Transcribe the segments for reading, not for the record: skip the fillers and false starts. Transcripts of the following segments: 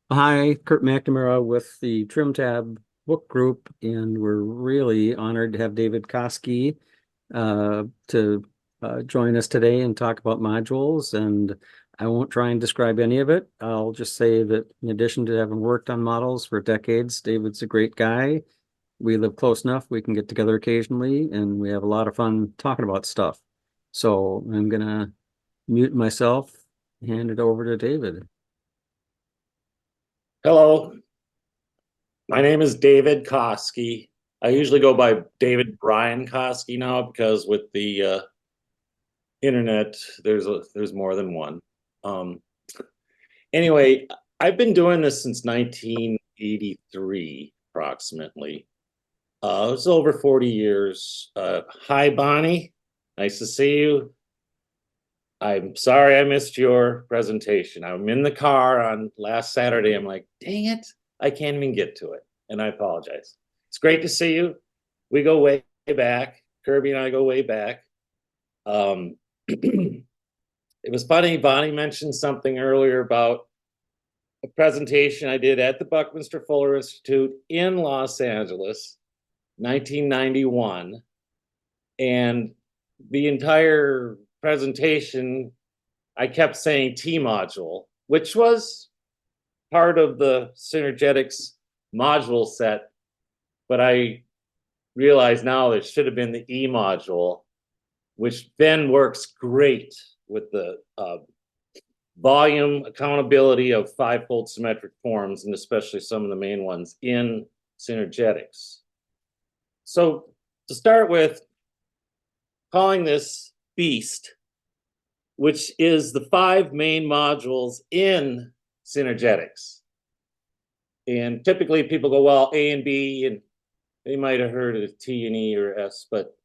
Hi, Kurt McNamara with the TrimTab Book Group, and we're really honored to have David Koski to join us today and talk about modules. And I won't try and describe any of it. I'll just say that in addition to having worked on models for decades, David's a great guy. We live close enough, we can get together occasionally, and we have a lot of fun talking about stuff. So I'm gonna mute myself, hand it over to David. Hello, my name is David Koski. I usually go by David Brian Koski now because with the internet, there's more than one. Um, anyway, I've been doing this since 1983, approximately. It's over 40 years. Hi, Bonnie. Nice to see you. I'm sorry I missed your presentation. I'm in the car on last Saturday. I'm like, dang it, I can't even get to it. And I apologize. It's great to see you. We go way back. Kirby and I go way back. It was funny. Bonnie mentioned something earlier about a presentation I did at the Buckminster Fuller Institute in Los Angeles, 1991. And the entire presentation, I kept saying T module, which was part of the Synergetics module set, but I realize now it should have been the E module, which then works great with the volume accountability of five-fold symmetric forms, and especially some of the main ones in Synergetics. So to start with, calling this beast, which is the five main modules in Synergetics. And typically people go, well, A and B, and they might have heard of T and E or S, but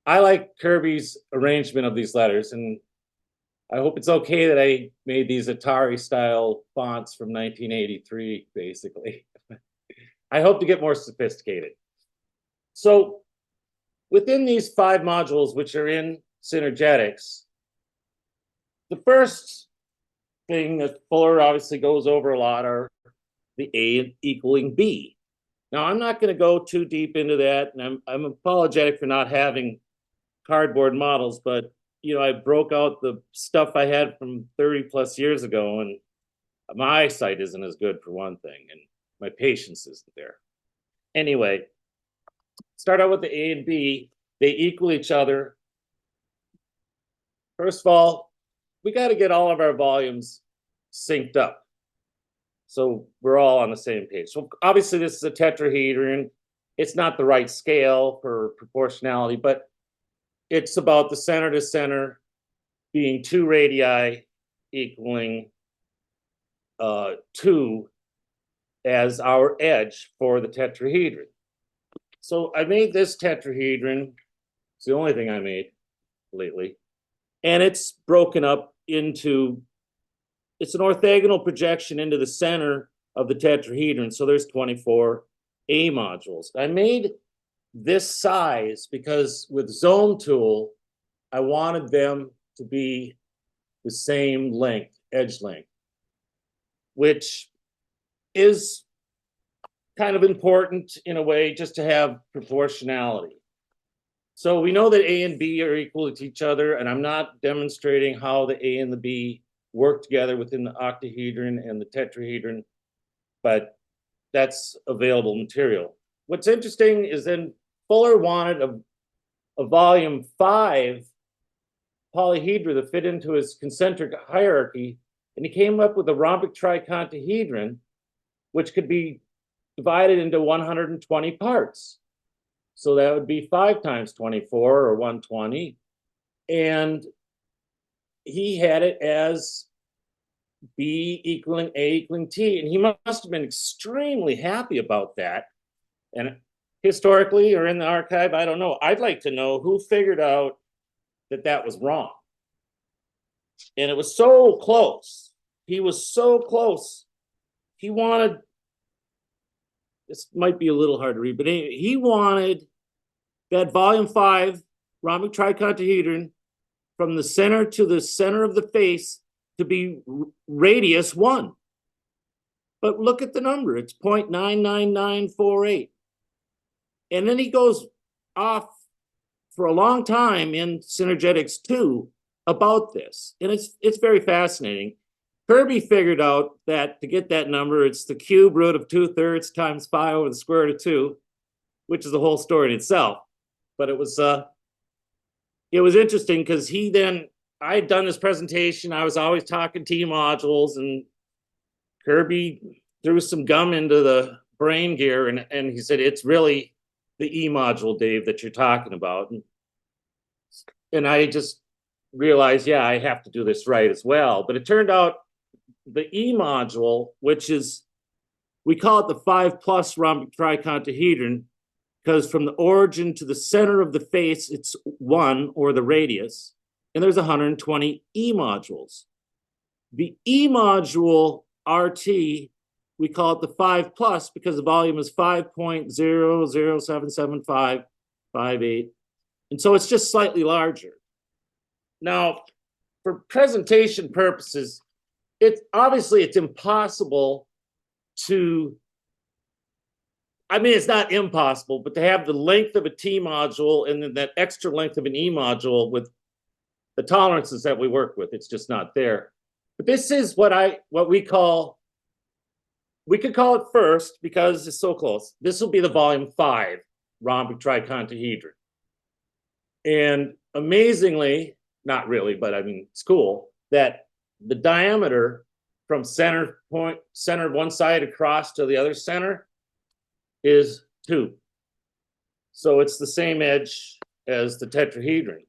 I like Kirby's arrangement of these letters, and I hope it's okay that I made these Atari style fonts from 1983, basically. I hope to get more sophisticated. So within these five modules, which are in Synergetics, the first thing that Fuller obviously goes over a lot are the A equaling B. Now, I'm not going to go too deep into that, and I'm apologetic for not having cardboard models, but I broke out the stuff I had from 30 plus years ago, and my eyesight isn't as good for one thing, and my patience isn't there. Anyway, start out with the A and B. They equal each other. First of all, we got to get all of our volumes synced up, so we're all on the same page. So obviously this is a tetrahedron. It's not the right scale for proportionality, but it's about the center to center being two radii equaling 2 as our edge for the tetrahedron. So I made this tetrahedron. It's the only thing I made lately. And it's broken up into, it's an orthogonal projection into the center of the tetrahedron. So there's 24 A modules. I made this size because with Zone Tool, I wanted them to be the same length, edge length, which is kind of important in a way just to have proportionality. So we know that A and B are equal to each other, and I'm not demonstrating how the A and the B work together within the octahedron and the tetrahedron, but that's available material. What's interesting is then Fuller wanted a volume 5 polyhedra that fit into his concentric hierarchy, and he came up with a rhombic tricontahedron, which could be divided into 120 parts. So that would be 5 times 24 or 120. And he had it as B equaling A equaling T. And he must have been extremely happy about that. And historically or in the archive, I don't know. I'd like to know who figured out that that was wrong. And it was so close. He was so close. He wanted, this might be a little hard to read, but he wanted that volume 5 rhombic tricontahedron from the center to the center of the face to be radius 1. But look at the number, it's 0.99948. And then he goes off for a long time in Synergetics 2 about this. And it's very fascinating. Kirby figured out that to get that number, it's the cube root of 2/3 times 5 over the square root of 2, which is a whole story in itself. But it was interesting because I had done this presentation. I was always talking T modules, and Kirby threw some gum into the brain gear, and he said, it's really the E module, Dave, that you're talking about. And I just realized, yeah, I have to do this right as well. But it turned out the E module, which is, we call it the 5+ rhombic tricontahedron, because from the origin to the center of the face, it's 1, or the radius, and there's 120 E modules. The E module RT, we call it the 5+ because the volume is 5.00775558. And so it's just slightly larger. Now, for presentation purposes, it's impossible to, I mean, it's not impossible, but to have the length of a T module and then that extra length of an E module with the tolerances that we work with, it's just not there. But this is what we could call it first because it's so close. This will be the volume 5 rhombic tricontahedron. And amazingly, not really, but I mean, it's cool that the diameter from center of one side across to the other center is 2. So it's the same edge as the tetrahedron.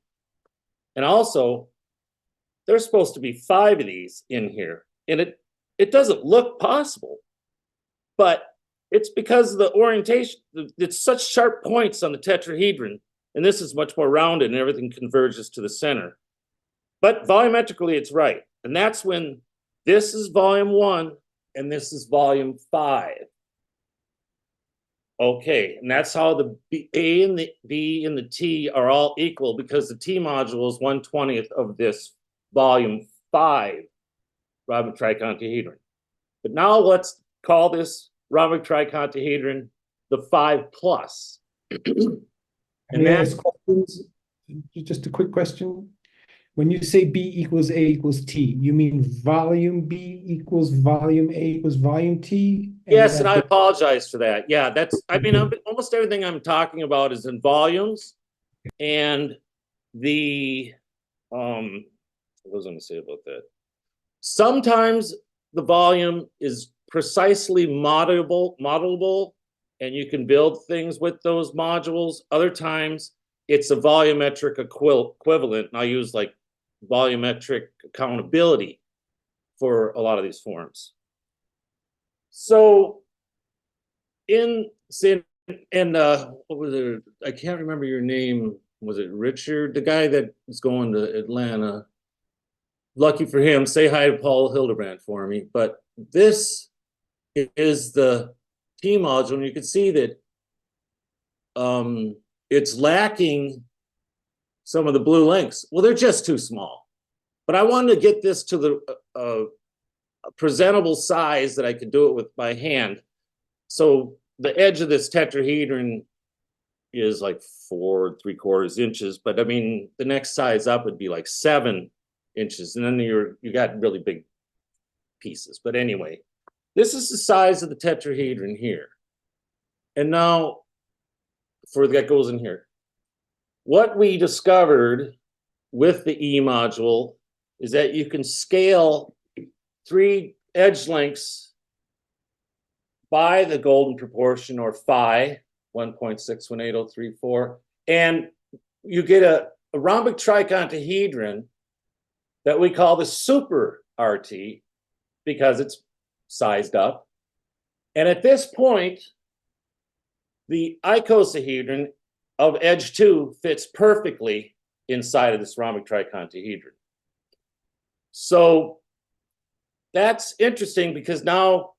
And also, there's supposed to be 5 of these in here. And it doesn't look possible, but it's because of the orientation. It's such sharp points on the tetrahedron, and this is much more rounded and everything converges to the center. But volumetrically, it's right. And that's when this is volume 1 and this is volume 5. Okay, and that's how the A and the B and the T are all equal because the T module is 1/20th of this volume 5 rhombic tricontahedron. But now let's call this rhombic tricontahedron the 5+. And may I ask questions? Just a quick question. When you say B equals A equals T, you mean volume B equals volume A equals volume T? Yes, and I apologize for that. Yeah, I mean, almost everything I'm talking about is in volumes. And what was I going to say about that? Sometimes the volume is precisely modelable, and you can build things with those modules. Other times it's a volumetric equivalent, and I use like volumetric accountability for a lot of these forms. So what was it? I can't remember your name. Was it Richard? The guy that was going to Atlanta. Lucky for him, say hi to Paul Hildebrand for me. But this is the T module, and you can see that it's lacking some of the blue links. Well, they're just too small. But I wanted to get this to the presentable size that I could do it with my hand. So the edge of this tetrahedron is like 4 3/4 inches, but I mean the next size up would be like 7 inches, and then you got really big pieces. But anyway, this is the size of the tetrahedron here. And now that goes in here. What we discovered with the E module is that you can scale 3 edge lengths by the golden proportion, or phi, 1.618034, and you get a rhombic tricontahedron that we call the super RT because it's sized up. And at this point, the icosahedron of edge 2 fits perfectly inside of this rhombic tricontahedron. So that's interesting because now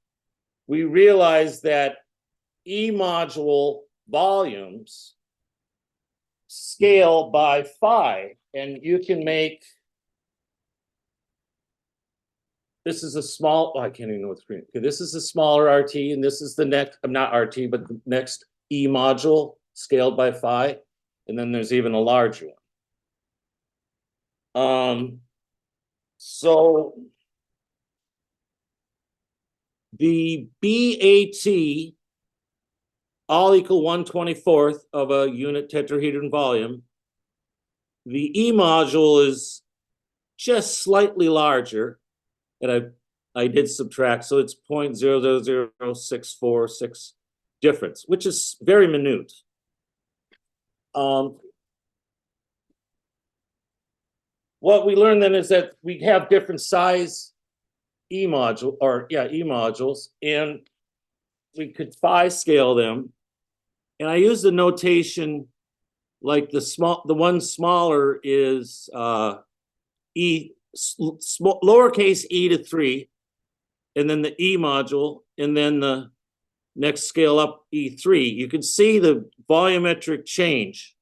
we realize that E module volumes scale by phi, and you can make, this is a small, oh, I can't even know what the screen. Okay, this is a smaller RT, and this is the next, not RT, but the next E module scaled by phi. And then there's even a larger one. So the BAT all equal 1/24th of a unit tetrahedron volume. The E module is just slightly larger, and I did subtract, so it's 0.000646 difference, which is very minute. What we learned then is that we have different size E modules, and we could phi scale them. And I use the notation like the one smaller is lowercase e to 3, and then the E module, and then the next scale up E3. You can see the volumetric change,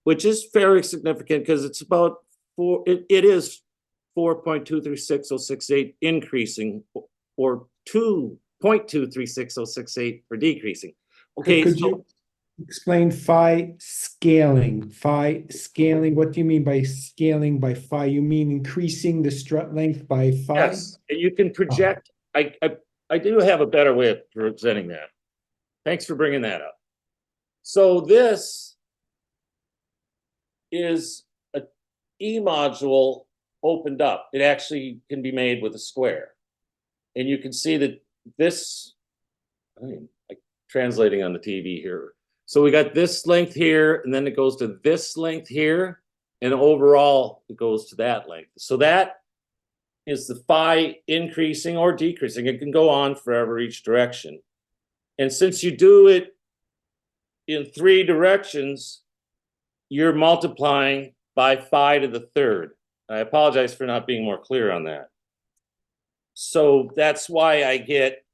which is very significant because it's about it is 4.236068 increasing, or 2.236068 for decreasing. Okay, Could you explain phi scaling? Phi scaling, what do you mean by scaling by phi? You mean increasing the strut length by phi? yes, you can project. I do have a better way of presenting that. Thanks for bringing that up. So this is a E module opened up. It actually can be made with a square. And you can see that this, I'm translating on the TV here. So we got this length here, and then it goes to this length here, and overall it goes to that length. So that is the phi increasing or decreasing. It can go on forever each direction. And since you do it in 3 directions, you're multiplying by phi to the 3rd. I apologize for not being more clear on that. So that's why I get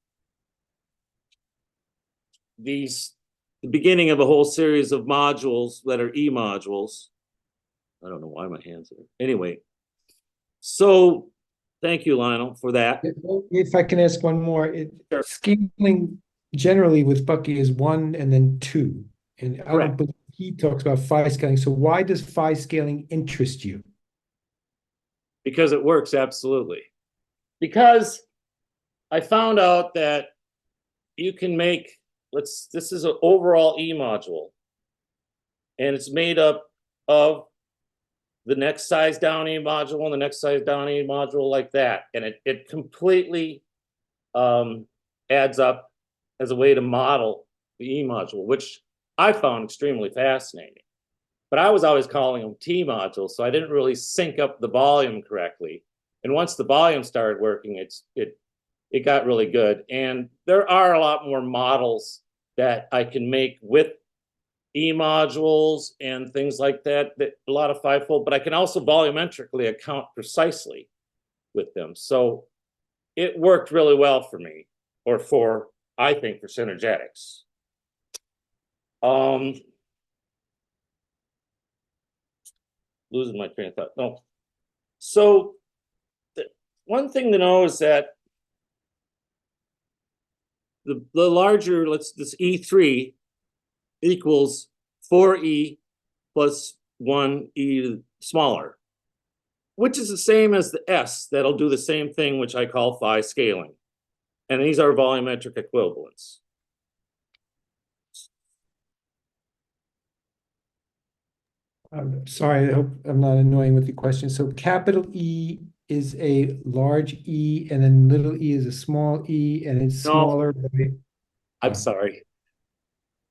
the beginning of a whole series of modules that are E modules. I don't know why my hands are. Anyway, so thank you, Lionel, for that. If I can ask one more, Sure. scaling generally with Bucky is 1 and then 2. And I don't believe he talks about phi scaling. So why does phi scaling interest you? Because it works, absolutely. Because I found out that you can make, this is an overall E module, and it's made up of the next size down E module and the next size down E module, like that. And it completely adds up as a way to model the E module, which I found extremely fascinating. But I was always calling them T modules, so I didn't really sync up the volume correctly. And once the volume started working, it got really good. And there are a lot more models that I can make with E modules and things like that, a lot of fivefold, but I can also volumetrically account precisely with them. So it worked really well for me, or I think, for Synergetics. Losing my train of thought. No. So one thing to know is that the larger, this E3 equals 4E plus 1E smaller, which is the same as the S that'll do the same thing, which I call phi scaling. And these are volumetric equivalents. I'm sorry, I hope I'm not annoying with the question. So capital E is a large E, and then little e is a small e, and it's smaller. I'm sorry.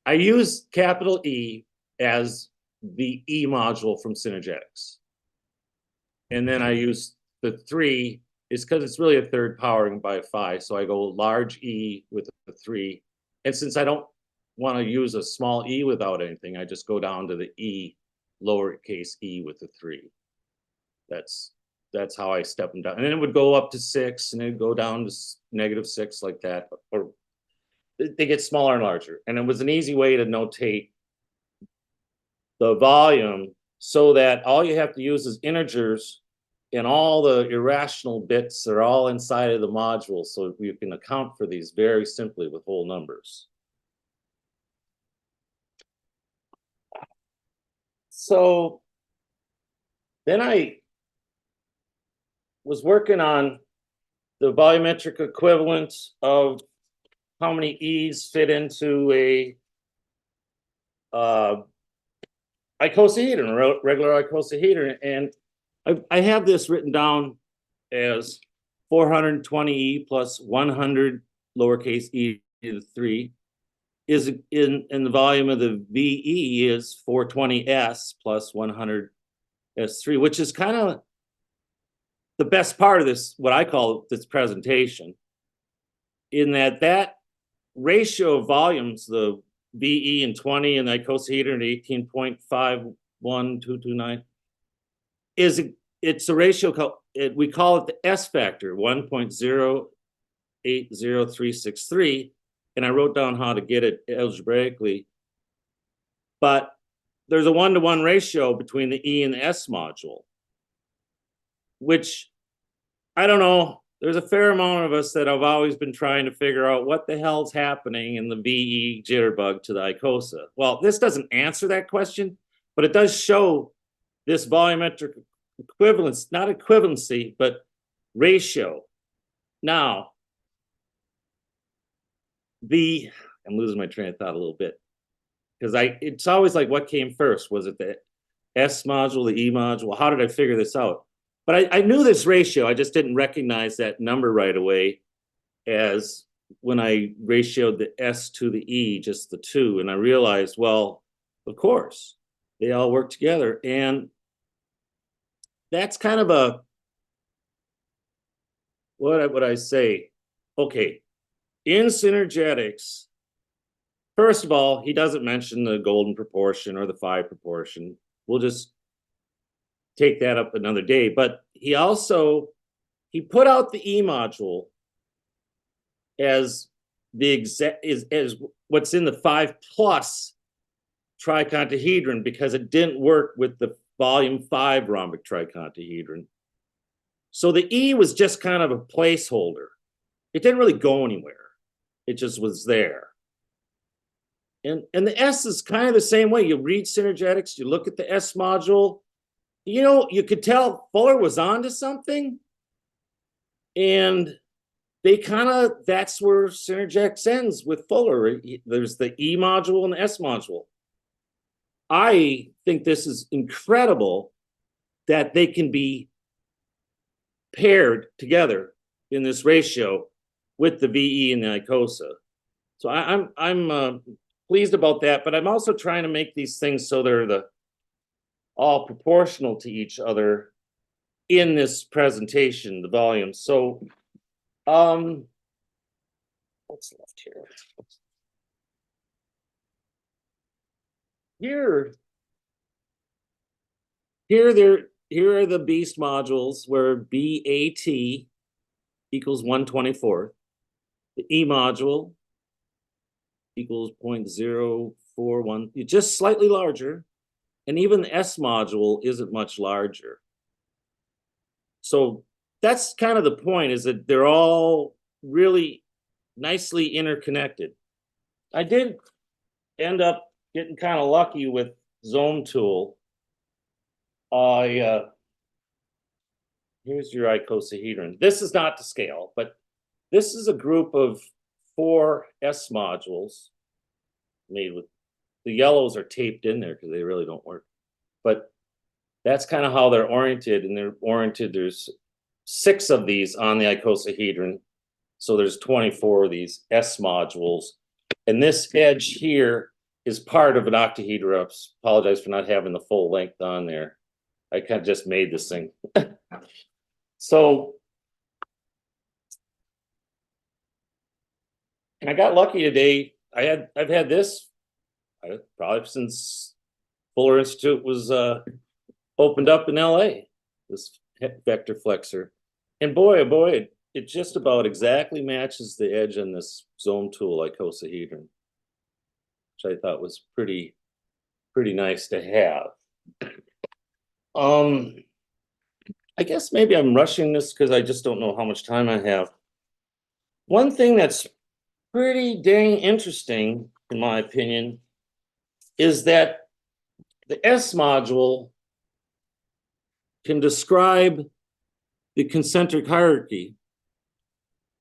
I use capital E as the E module from Synergetics. And then I use the 3 is because it's really a third powering by phi. So I go large E with the 3. And since I don't want to use a small e without anything, I just go down to the E, lowercase e with the 3. That's how I step them down. And then it would go up to 6, and it'd go down to -6 like that. Or they get smaller and larger. And it was an easy way to notate the volume so that all you have to use is integers and all the irrational bits are all inside of the module, so you can account for these very simply with whole numbers. So then I was working on the volumetric equivalent of how many E's fit into a icosahedron, a regular icosahedron. And I have this written down as 420E plus 100 lowercase e to the 3 is in the volume of the VE is 420S plus 100 S3, which is kind of the best part of this, what I call this presentation, in that ratio of volumes, the VE and 20 and the icosahedron 18.51229 it's a ratio called, we call it the S factor, 1.080363, and I wrote down how to get it algebraically. But there's a 1-to-1 ratio between the E and the S module, which I don't know. There's a fair amount of us that have always been trying to figure out what the hell's happening in the VE jitterbug to the icosa. Well, this doesn't answer that question, but it does show this volumetric equivalence, not equivalency, but ratio. Now, I'm losing my train of thought a little bit, because it's always like, what came first? Was it the S module, the E module? How did I figure this out? But I knew this ratio. I just didn't recognize that number right away as when I ratioed the S to the E, just the two. And I realized, well, of course, they all work together. And that's kind of a, what would I say? Okay, in Synergetics, first of all, he doesn't mention the golden proportion or the phi proportion. We'll just take that up another day. But he put out the E module as as what's in the 5+ tricontahedron, because it didn't work with the volume 5 rhombic tricontahedron. So the E was just kind of a placeholder. It didn't really go anywhere. It just was there. And the S is kind of the same way. You read Synergetics, you look at the S module, you know, you could tell Fuller was onto something. And they kind of, that's where Synergetics ends with Fuller. There's the E module and the S module. I think this is incredible that they can be paired together in this ratio with the VE and the icosa. So I'm pleased about that, but I'm also trying to make these things so they're all proportional to each other in this presentation, the volume. So what's left here? Here are the beast modules where BAT equals 1/24. The E module equals 0.041, just slightly larger. And even the S module isn't much larger. So that's kind of the point, is that they're all really nicely interconnected. I did end up getting kind of lucky with Zone Tool. Here's your icosahedron. This is not to scale, but this is a group of 4 S modules made with, the yellows are taped in there because they really don't work. But that's kind of how they're oriented, and they're oriented, there's 6 of these on the icosahedron. So there's 24 of these S modules. And this edge here is part of an octahedra. I apologize for not having the full length on there. I kind of just made this thing. So, and I got lucky today. I've had this probably since Fuller Institute was opened up in LA, this vector flexor. And boy, oh boy, it just about exactly matches the edge on this Zone Tool icosahedron, which I thought was pretty nice to have. I guess maybe I'm rushing this because I just don't know how much time I have. One thing that's pretty dang interesting, in my opinion, is that the S module can describe the concentric hierarchy,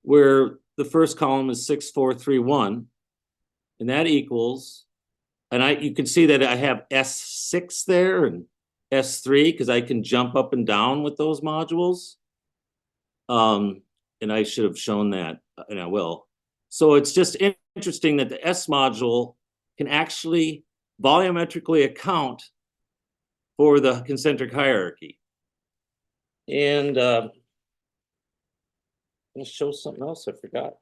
where the first column is 6, 4, 3, 1, and that equals, and you can see that I have S6 there and S3 because I can jump up and down with those modules. And I should have shown that, and I will. So it's just interesting that the S module can actually volumetrically account for the concentric hierarchy. And I'm going to show something else I forgot.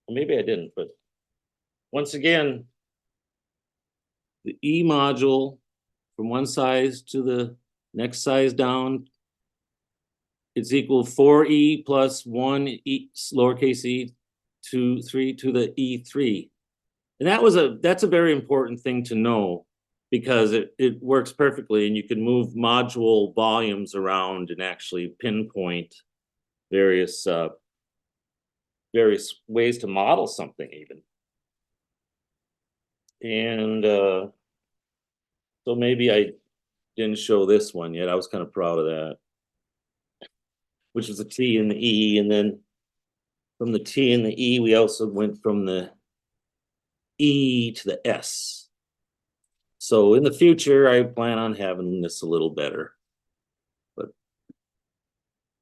Or maybe I didn't, but once again, the E module from one size to the next size down, it's equal 4E plus 1E lowercase e 2, 3 to the E3. And that's a very important thing to know, because it works perfectly, and you can move module volumes around and actually pinpoint various ways to model something even. And so maybe I didn't show this one yet. I was kind of proud of that, which was the T and the E. And then from the T and the E, we also went from the E to the S. So in the future, I plan on having this a little better. But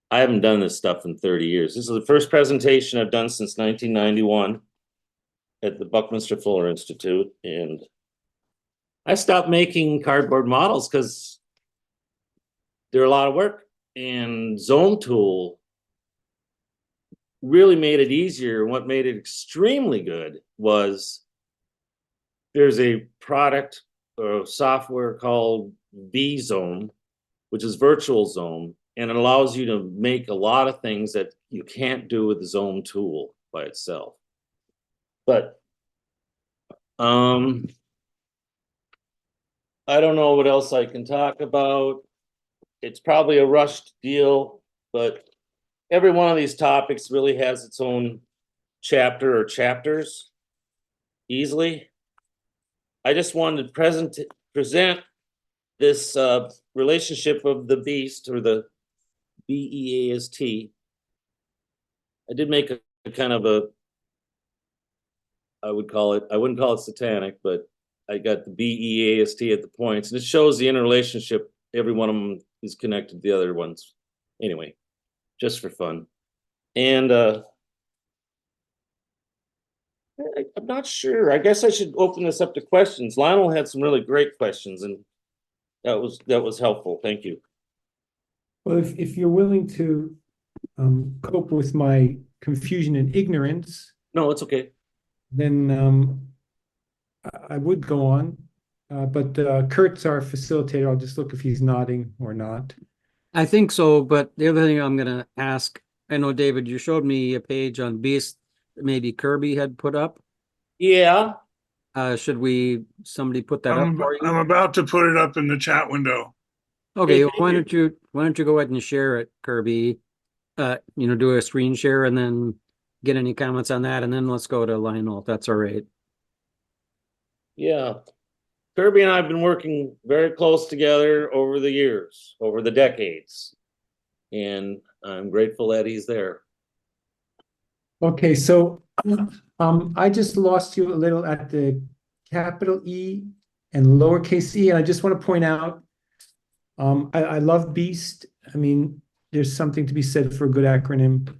I haven't done this stuff in 30 years. This is the first presentation I've done since 1991 at the Buckminster Fuller Institute. And I stopped making cardboard models because they're a lot of work. And Zone Tool really made it easier. What made it extremely good was there's a product or software called VZone, which is virtual zone, and it allows you to make a lot of things that you can't do with the Zone Tool by itself. But I don't know what else I can talk about. It's probably a rushed deal, but every one of these topics really has its own chapter or chapters easily. I just wanted to present this relationship of the beast, or the BEAST. I did make a kind of a, I wouldn't call it satanic, but I got the BEAST at the points, and it shows the interrelationship. Every one of them is connected to the other ones. Anyway, just for fun. And I'm not sure. I guess I should open this up to questions. Lionel had some really great questions, and that was helpful. Thank you. Well, if you're willing to cope with my confusion and ignorance, No, it's okay. then I would go on. But Kurt's our facilitator. I'll just look if he's nodding or not. I think so, but the other thing I'm gonna ask, I know, David, you showed me a page on Beast that maybe Kirby had put up. Yeah. Should somebody put that up for you? I'm about to put it up in the chat window. Okay, Hey, why don't you go ahead and share it, Kirby? Do a screen share and then get any comments on that, and then let's go to Lionel, if that's all right. Yeah. Kirby and I have been working very close together over the years, over the decades. And I'm grateful that he's there. Okay, so I just lost you a little at the capital E and lowercase e, and I just want to point out, I love Beast. I mean, there's something to be said for a good acronym.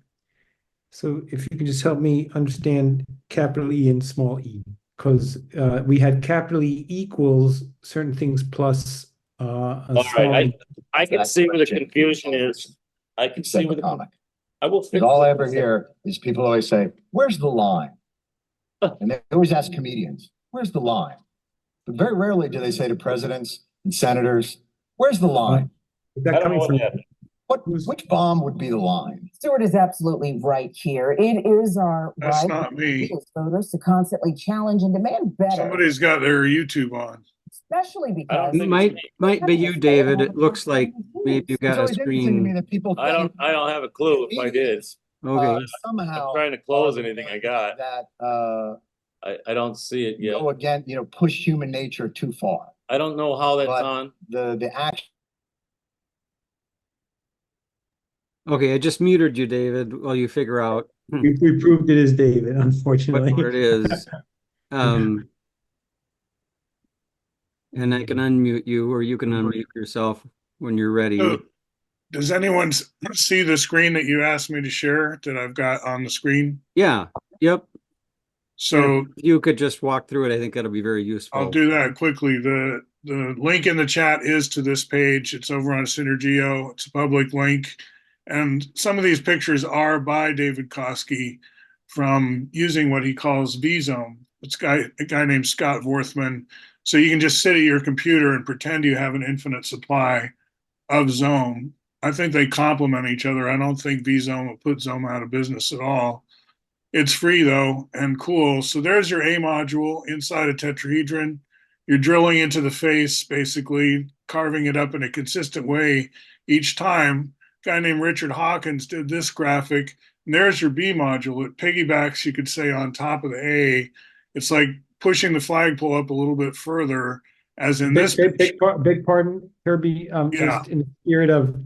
So if you can just help me understand capital E and small e, because we had capital E equals certain things plus a All small right. e. I can see where the confusion is. I can see where the comic. I will fix All I it. ever hear is people always say, "Where's the line?" And they always ask comedians, "Where's the line?" But very rarely do they say to presidents and senators, "Where's the line?" Is I that don't know coming what from? happened. Which bomb would be the line? Stewart is absolutely right here. It is our That's right not me. as voters to constantly challenge and demand better. Somebody's got their YouTube on. especially I don't because. think Might be you, David. It looks like maybe you It's got a always interesting to me screen. that people I think don't have a clue if I did. Okay, somehow I'm trying to close anything I got. that I don't see it yet. go again, push human nature too far. I don't know how that's But on. the action. okay, I just muted you, David, while you figure out We proved it is David, what unfortunately. it is. Um, and I can unmute you, or you can unmute yourself when you're ready. So, does anyone see the screen that you asked me to share that I've got on the screen? Yeah, yep. And So if you could just walk through it, I think that'll be very useful. I'll do that quickly. The link in the chat is to this page. It's over on Synergio. It's a public link. And some of these pictures are by David Koski from using what he calls V-Zone. It's a guy named Scott Vorthman. So you can just sit at your computer and pretend you have an infinite supply of Zone. I think they complement each other. I don't think V-Zone will put Zone out of business at all. It's free though and cool. So there's your A module inside a tetrahedron. You're drilling into the face, basically carving it up in a consistent way each time. A guy named Richard Hawkins did this graphic. And there's your B module. It piggybacks, you could say, on top of the A. It's like pushing the flagpole up a little bit further, as in this picture. Big pardon, Kirby. Yeah. Just in the spirit of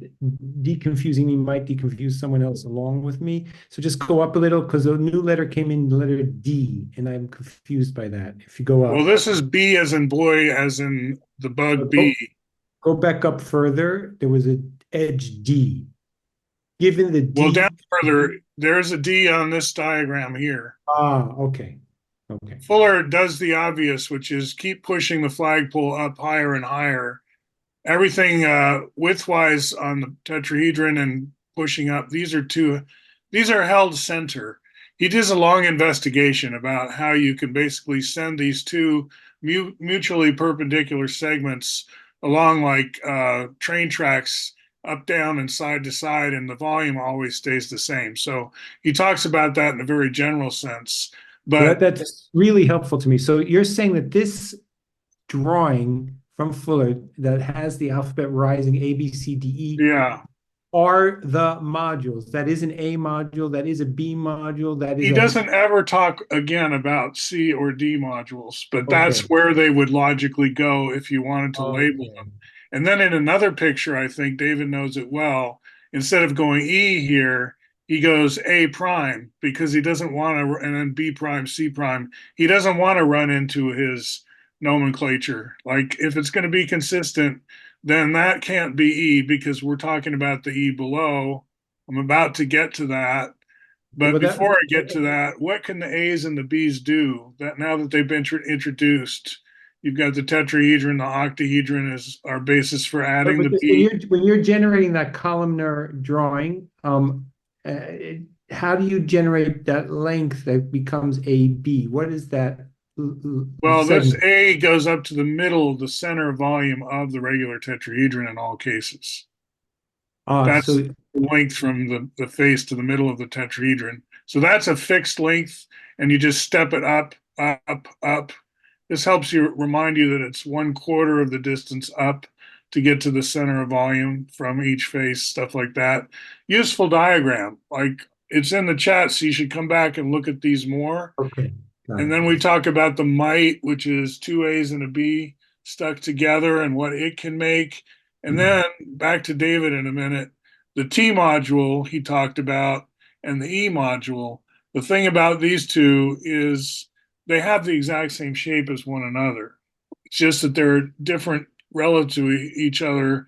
deconfusing me, might deconfuse someone else along with me. So just go up a little because the new letter came in letter D, and I'm confused by that. If you go up, Well, this is B as in boy, as in the bug B. go back up further. There was an edge D. Given the D. Well, down further, there's a D on this diagram here. Okay. Okay. Fuller does the obvious, which is keep pushing the flagpole up higher and higher. Everything widthwise on the tetrahedron and pushing up. These are held center. He does a long investigation about how you can basically send these two mutually perpendicular segments along like train tracks up, down, and side to side, and the volume always stays the same. So he talks about that in a very general sense. But that's really helpful to me. So you're saying that this drawing from Fuller that has the alphabet rising A, B, C, D, E yeah, are the modules. That is an A module, that is a B module, that is he doesn't ever talk again about C or D modules, but that's Okay. where they would logically go if you wanted to label Okay. them. And then in another picture, I think David knows it well. Instead of going E here, he goes A prime because he doesn't want to, and then B prime, C prime. He doesn't want to run into his nomenclature. Like if it's going to be consistent, then that can't be E because we're talking about the E below. I'm about to get to that. But before I get to that, what can the A's and the B's do that now that they've been introduced? You've got the tetrahedron, the octahedron is our basis for adding the B. When you're generating that columnar drawing, how do you generate that length that becomes a B? What is that? Well, this A goes up to the middle, the center volume of the regular tetrahedron in all cases. That's so the length from the face to the middle of the tetrahedron. So that's a fixed length, and you just step it up, up, up. This helps you remind you that it's 1/4 of the distance up to get to the center of volume from each face, stuff like that. Useful diagram. Like it's in the chat, so you should come back and look at these more. Okay. And then we talk about the mite, which is two A's and a B stuck together and what it can make. And then back to David in a minute, the T module he talked about and the E module. The thing about these two is they have the exact same shape as one another. It's just that they're different relative to each other.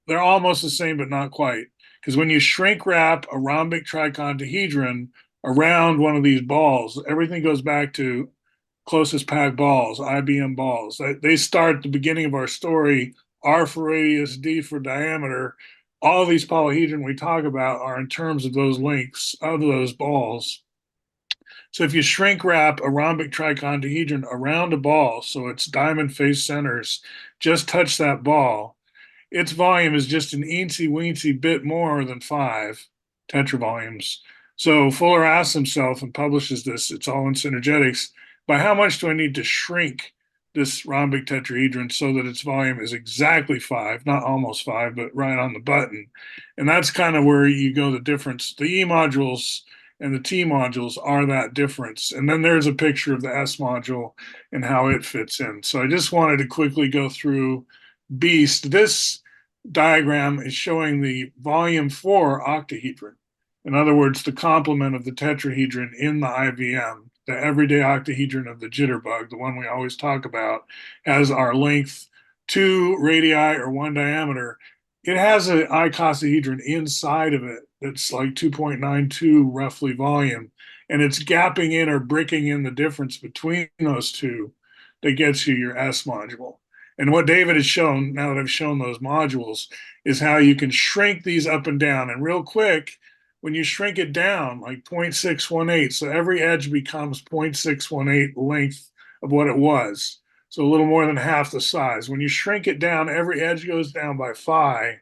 They're almost the same, but not quite. Because when you shrink wrap a rhombic trichontahedron around one of these balls, everything goes back to closest packed balls, IBM balls. They start at the beginning of our story, R for radius, D for diameter. All these polyhedron we talk about are in terms of those lengths of those balls. So if you shrink wrap a rhombic trichontahedron around a ball, so its diamond face centers just touch that ball, its volume is just an eensy weensy bit more than 5 tetravolumes. So Fuller asks himself and publishes this, it's all in Synergetics, by how much do I need to shrink this rhombic tetrahedron so that its volume is exactly 5, not almost 5, but right on the button. And that's kind of where you go the difference. The E modules and the T modules are that difference. And then there's a picture of the S module and how it fits in. So I just wanted to quickly go through BEAST. This diagram is showing the volume 4 octahedron. In other words, the complement of the tetrahedron in the IVM, the everyday octahedron of the jitterbug, the one we always talk about, has our length 2 radii or 1 diameter. It has an icosahedron inside of it that's like 2.92 roughly volume, and it's gapping in or bricking in the difference between those two that gets you your S module. And what David has shown, now that I've shown those modules, is how you can shrink these up and down. And real quick, when you shrink it down, like 0.618, so every edge becomes 0.618 length of what it was. So a little more than half the size. When you shrink it down, every edge goes down by phi.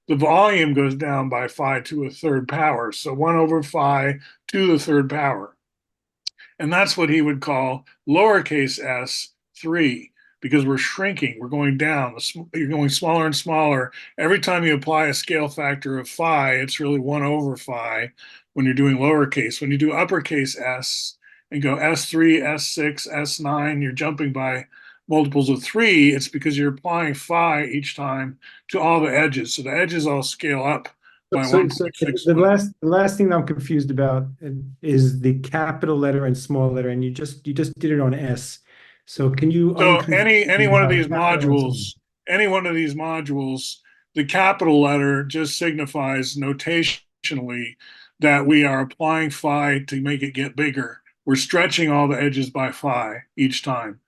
The volume goes down by phi to a third power. So 1 over phi to the third power. And that's what he would call lowercase s 3, because we're shrinking, we're going down, you're going smaller and smaller. Every time you apply a scale factor of phi, it's really 1 over phi when you're doing lowercase. When you do uppercase s and go S3, S6, S9, you're jumping by multiples of 3. It's because you're applying phi each time to all the edges. So the edges all scale up by So 1.6. the last thing I'm confused about is the capital letter and small letter, and you just did it on S. So can you So unconfuse any one of about these capital and small? modules, the capital letter just signifies notationally that we are applying phi to make it get bigger. We're stretching all the edges by phi each time.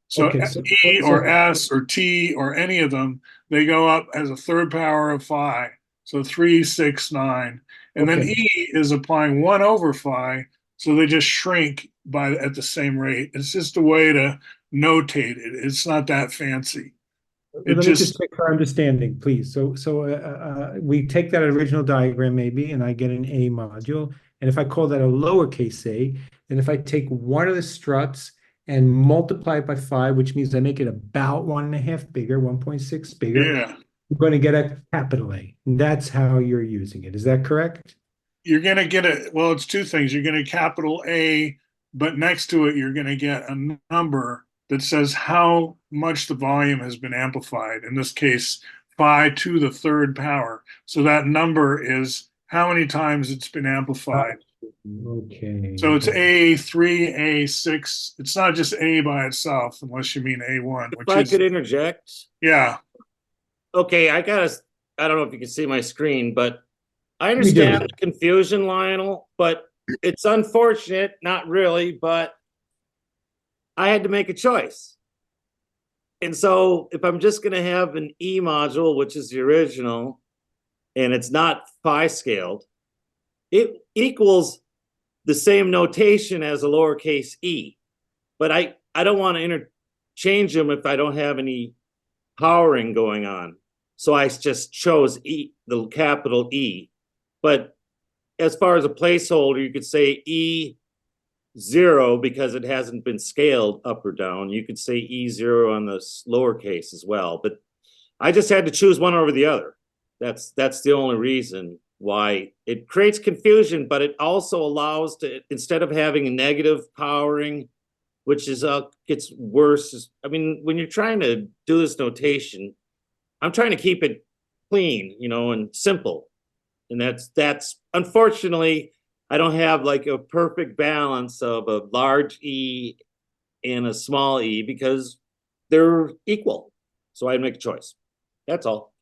So Okay, E or S or T or any of them, they go up as a third power of phi. So 3, 6, 9. And then Okay. E is applying 1 over phi, so they just shrink by at the same rate. It's just a way to notate it. It's not that fancy. It Let me just just, check for understanding, please. So we take that original diagram maybe, and I get an A module. And if I call that a lowercase a, then if I take one of the struts and multiply it by 5, which means I make it about 1.5 bigger, 1.6 bigger, yeah. you're going to get a capital A. And that's how you're using it. Is that correct? You're going to get well, it's two things. You're going to capital A, but next to it, you're going to get a number that says how much the volume has been amplified. In this case, phi to the third power. So that number is how many times it's been amplified. Okay. So it's A3, A6. It's not just A by itself, unless you mean A1, If which I is, could interject, yeah. okay, I don't know if you can see my screen, but I We do. understand the confusion, Lionel, but it's unfortunate, not really, but I had to make a choice. And so if I'm just going to have an E module, which is the original, and it's not phi scaled, it equals the same notation as a lowercase e. But I don't want to interchange them if I don't have any powering going on. So I just chose E, the capital E. But as far as a placeholder, you could say E0 because it hasn't been scaled up or down. You could say E0 on the lowercase as well. But I just had to choose one over the other. That's the only reason why. It creates confusion, but it also allows to, instead of having a negative powering, which is gets worse. I mean, when you're trying to do this notation, I'm trying to keep it clean, and simple. And that's unfortunately, I don't have like a perfect balance of a large E and a small e because they're equal. So I make a choice. That's all.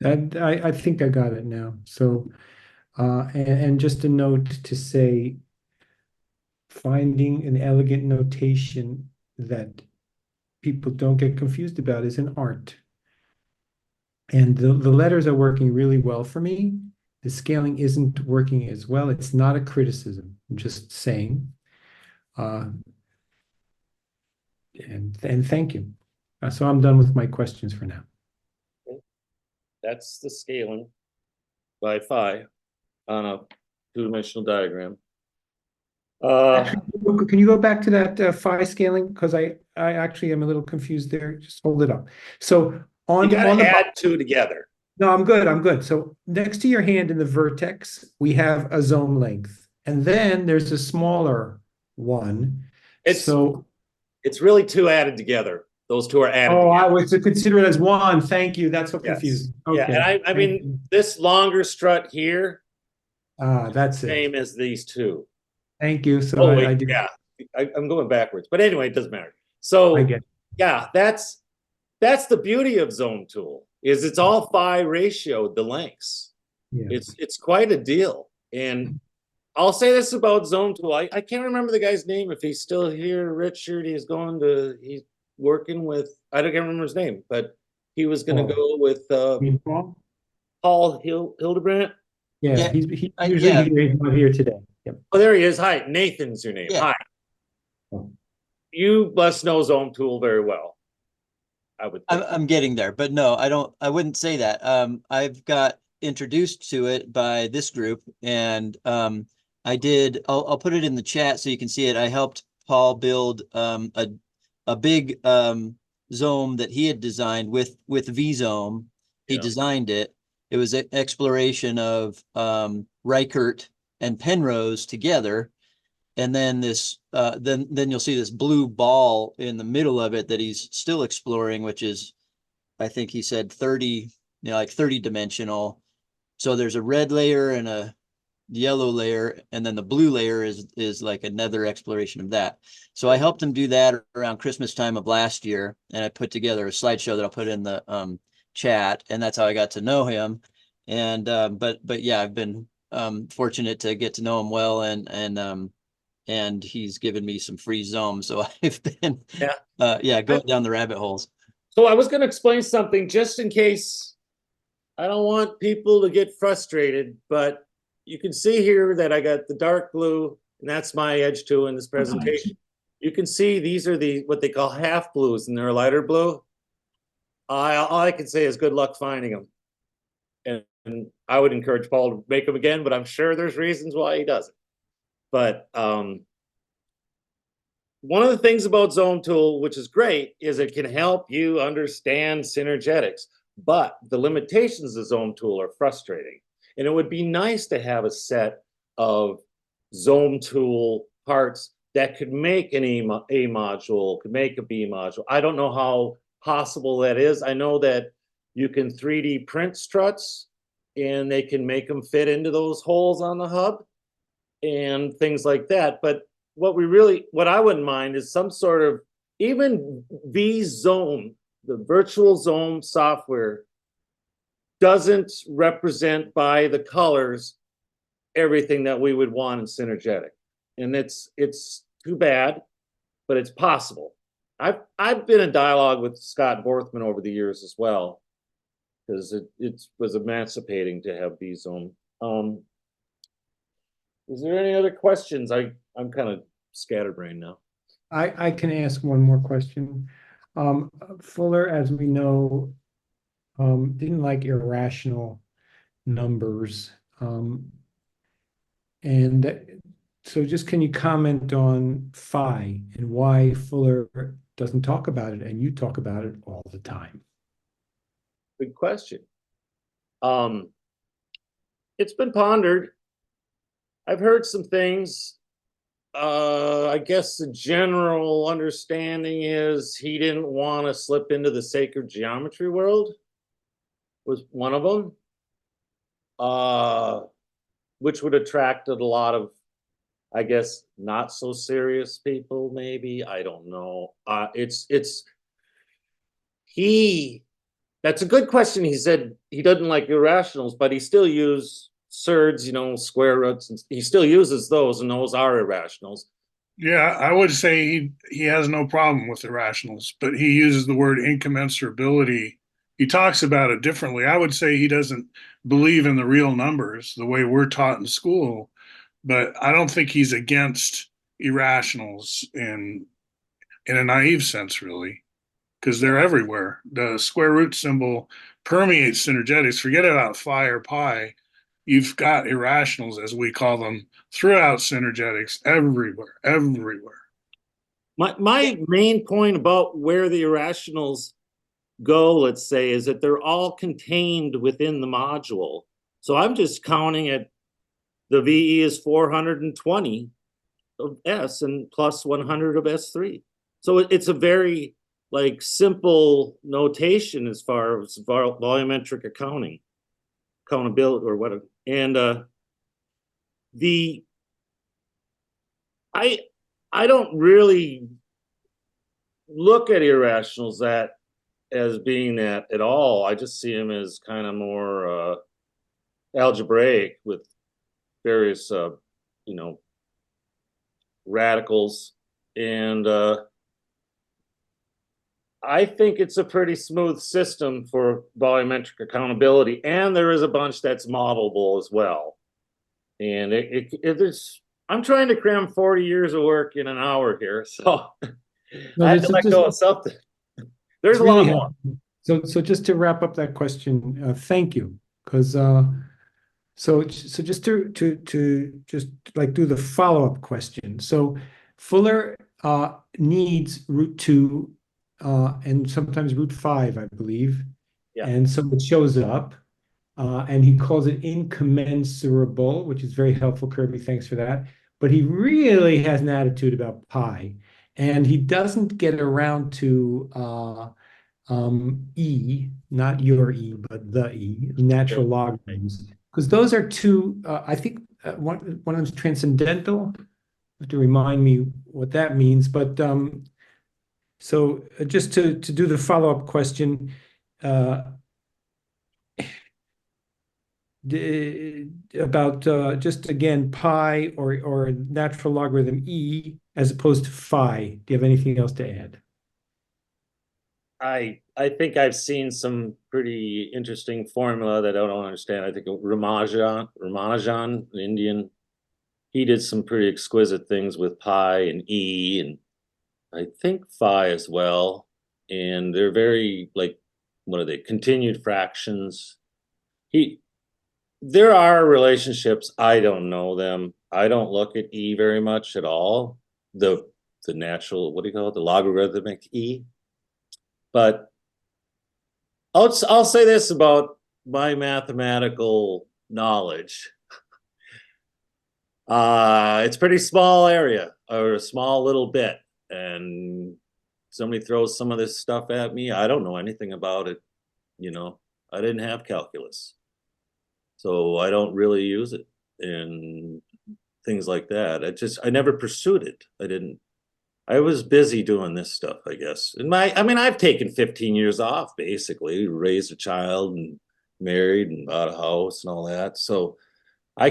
And I think I got it now. So, and just a note to say, finding an elegant notation that people don't get confused about is an art. And the letters are working really well for me. The scaling isn't working as well. It's not a criticism. I'm just saying. And thank you. So I'm done with my questions for now. That's the scaling by phi on a two-dimensional diagram. Uh, Can you go back to that phi scaling? Because I actually am a little confused there. Just hold it up. So you on gotta the add two together. no, I'm good. I'm good. So next to your hand in the vertex, we have a zone length, and then there's a smaller one. It's So, it's really two added together. Those two are added oh, I together. was to consider it as one. Thank you. That's so Yes. confusing. Yeah, and Okay. I Thank mean you. this longer strut here, That's it. same as these two. Thank you. So Oh I wait, do. yeah, I'm going backwards, but anyway, it doesn't matter. I So get. yeah, that's the beauty of Zone Tool is it's all phi ratioed the lengths. Yeah. It's quite a deal. And I'll say this about Zone Tool. I can't remember the guy's name if he's still here. Richard, he's working with I don't can't remember his name, but he was gonna Paul. go with Paul? Paul Hildebrandt. Yeah. Yeah, He's usually yeah, here. He's not here today. Yep. Oh, there he is. Hi, Nathan's your name. yeah. Hi. Oh, You must know Zone Tool very well, I would I'm think. I'm getting there, but no, I wouldn't say that. I've got introduced to it by this group, and I'll put it in the chat so you can see it. I helped Paul build a big Zome that he had designed with VZome. He Yeah. designed it. It was an exploration of Reichert and Penrose together. And then then you'll see this blue ball in the middle of it that he's still exploring, which is, I think he said 30, like 30 dimensional. So there's a red layer and a yellow layer, and then the blue layer is like another exploration of that. So I helped him do that around Christmas time of last year, and I put together a slideshow that I'll put in the chat, and that's how I got to know him. And but yeah, I've been fortunate to get to know him well, and he's given me some free Zome. So I've been, Yeah. going down the rabbit holes. So I was going to explain something just in case I don't want people to get frustrated, but you can see here that I got the dark blue, and that's my edge two in this presentation. You can see these are the what they call half blues, and they're a lighter blue. All I can say is good luck finding them. And I would encourage Paul to make them again, but I'm sure there's reasons why he doesn't. But one of the things about Zone Tool, which is great, is it can help you understand synergetics. But the limitations of Zone Tool are frustrating. And it would be nice to have a set of Zone Tool parts that could make an A module, could make a B module. I don't know how possible that is. I know that you can 3D print struts and they can make them fit into those holes on the hub and things like that. But what I wouldn't mind is some sort of even VZone, the virtual zone software doesn't represent by the colors everything that we would want in Synergetic. And it's too bad, but it's possible. I've been in dialogue with Scott Borthman over the years as well, because it was emancipating to have VZone. Is there any other questions? I'm kind of scatterbrained now. I can ask one more question. Fuller, as we know, didn't like irrational numbers. And so just can you comment on phi and why Fuller doesn't talk about it and you talk about it all the time? Good question. It's been pondered. I've heard some things. I guess the general understanding is he didn't want to slip into the sacred geometry world, was one of them, which would attracted a lot of, I guess, not so serious people. Maybe I don't know. He. That's a good question. He said he doesn't like irrationals, but he still uses surds, square roots, and he still uses those, and those are irrationals. Yeah, I would say he has no problem with irrationals, but he uses the word incommensurability. He talks about it differently. I would say he doesn't believe in the real numbers the way we're taught in school, but I don't think he's against irrationals in a naive sense, really, because they're everywhere. The square root symbol permeates synergetics. Forget about phi or pi. you've got irrationals, as we call them, throughout Synergetics everywhere. My main point about where the irrationals go, let's say, is that they're all contained within the module. So I'm just counting at the VE is 420 of S and plus 100 of S3. So it's a very like simple notation as far as volumetric accountability or whatever. And the I don't really look at irrationals that as being that at all. I just see them as kind of more algebraic with various you know, radicals. And I think it's a pretty smooth system for volumetric accountability, and there is a bunch that's modelable as well. And it is, I'm trying to cram 40 years of work in an hour here, so No, I have this to is let just- go of something. There's It's a really lot more. helpful. So just to wrap up that question, thank you. Because so just to just like do the follow-up question. So Fuller needs root 2 and sometimes root 5, I believe. Yeah. And so it shows up. And he calls it incommensurable, which is very helpful, Kirby. Thanks for that. But he really has an attitude about pi. And he doesn't get around to E, not your E, but the E, natural logarithms. Because those are two, I think one of them is transcendental. You have to remind me what that means. But so just to do the follow-up question, about just again pi or natural logarithm E as opposed to phi. Do you have anything else to add? I think I've seen some pretty interesting formula that I don't understand. I think Ramanujan, an Indian, he did some pretty exquisite things with pi and E, and I think phi as well. And they're very like, what are they? Continued fractions. There are relationships. I don't know them. I don't look at E very much at all. The natural, what do you call it? The logarithmic E. But I'll say this about my mathematical knowledge. It's a pretty small area or a small little bit, and somebody throws some of this stuff at me. I don't know anything about it. You know, I didn't have calculus, so I don't really use it and things like that. I never pursued it. I was busy doing this stuff, I guess. I mean, I've taken 15 years off, basically, raised a child and married and bought a house and all that. So I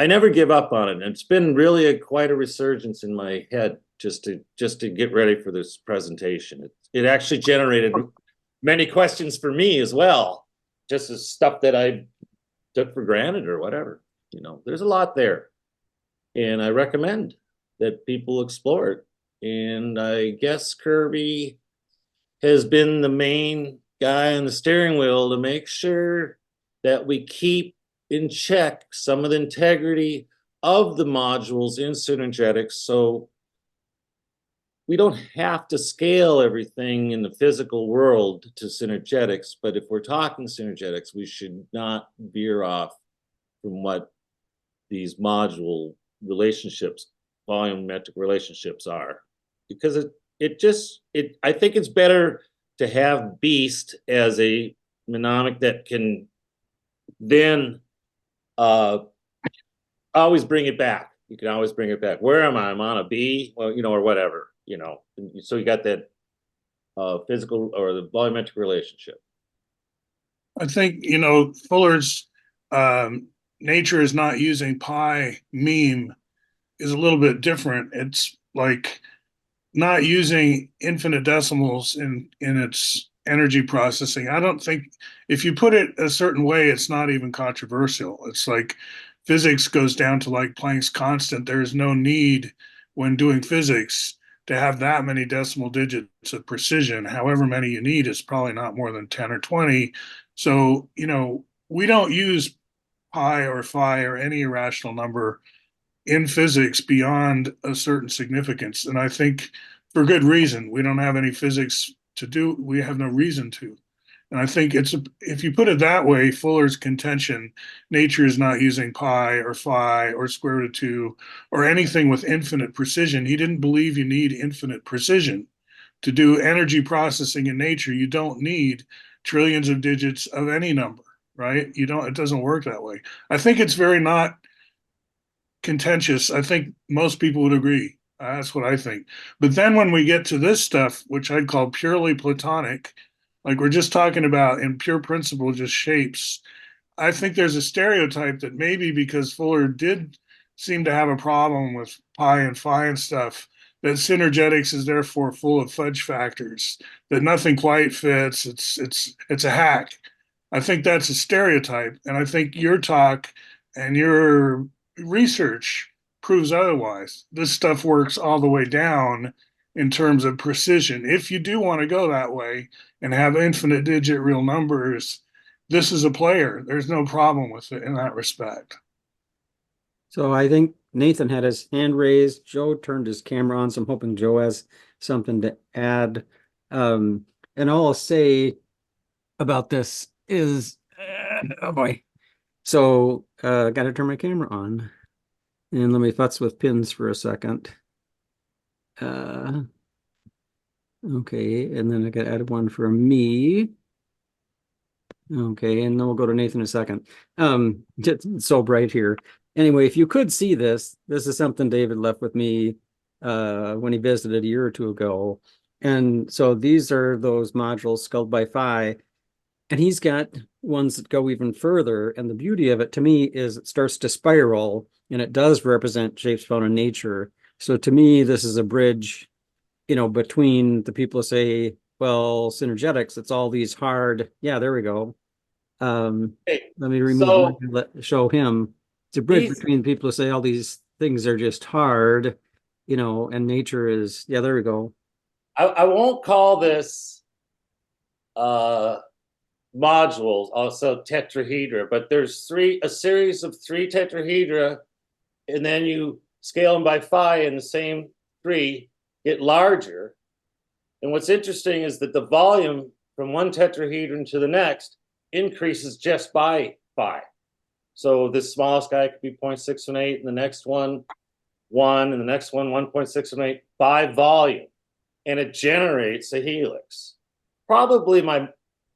never give up on it. And it's been really quite a resurgence in my head just to get ready for this presentation. It actually generated many questions for me as well, just as stuff that I took for granted or whatever. You know, there's a lot there. And I recommend that people explore it. And I guess Kirby has been the main guy on the steering wheel to make sure that we keep in check some of the integrity of the modules in Synergetics, so we don't have to scale everything in the physical world to Synergetics. But if we're talking Synergetics, we should not veer off from what these module relationships, volumetric relationships are. Because I think it's better to have Beast as a mnemonic that can then always bring it back. You can always bring it back. Where am I? I'm on a B, well, you know, or whatever, you know. So you got that physical or the volumetric relationship. I think, you know, Fuller's nature is not using pi meme is a little bit different. It's like not using infinite decimals in its energy processing. I don't think if you put it a certain way, it's not even controversial. It's like physics goes down to like Planck's constant. There is no need when doing physics to have that many decimal digits of precision. However many you need is probably not more than 10 or 20. So, you know, we don't use pi or phi or any irrational number in physics beyond a certain significance. And I think for good reason. We don't have any physics to do, we have no reason to. And I think if you put it that way, Fuller's contention, nature is not using pi or phi or square root of 2 or anything with infinite precision. He didn't believe you need infinite precision. To do energy processing in nature, you don't need trillions of digits of any number, right? You don't, it doesn't work that way. I think it's very not contentious. I think most people would agree. That's what I think. But then when we get to this stuff, which I'd call purely Platonic, like we're just talking about in pure principle, just shapes, I think there's a stereotype that maybe because Fuller did seem to have a problem with pi and phi and stuff, that synergetics is therefore full of fudge factors, that nothing quite fits. It's a hack. I think that's a stereotype, and I think your talk and your research proves otherwise. This stuff works all the way down in terms of precision. If you do want to go that way and have infinite digit real numbers, this is a player. There's no problem with it in that respect. So I think Nathan had his hand raised. Joe turned his camera on, so I'm hoping Joe has something to add. And all I'll say about this is, oh boy. So got to turn my camera on. And let me futz with pins for a second. Okay, and then I got to add one for me. Okay, and then we'll go to Nathan in a second. It's so bright here. Anyway, if you could see this, this is something David left with me when he visited a year or two ago. And so these are those modules sculled by Phi. And he's got ones that go even further. And the beauty of it to me is it starts to spiral and it does represent shapes found in nature. So to me, this is a bridge, between the people who say, well, synergetics, it's all these hard, yeah, there we go. Hey, Let me remove so one and show him. It's a bridge these, between people who say all these things are just hard, and nature is, yeah, there we go. I won't call this uh modules, also tetrahedra, but there's a series of three tetrahedra, and then you scale them by phi, and the same three get larger. And what's interesting is that the volume from one tetrahedron to the next increases just by phi. So this smallest guy could be 0.618, and the next one 1, and the next one 1.618 by volume, and it generates a helix. Probably my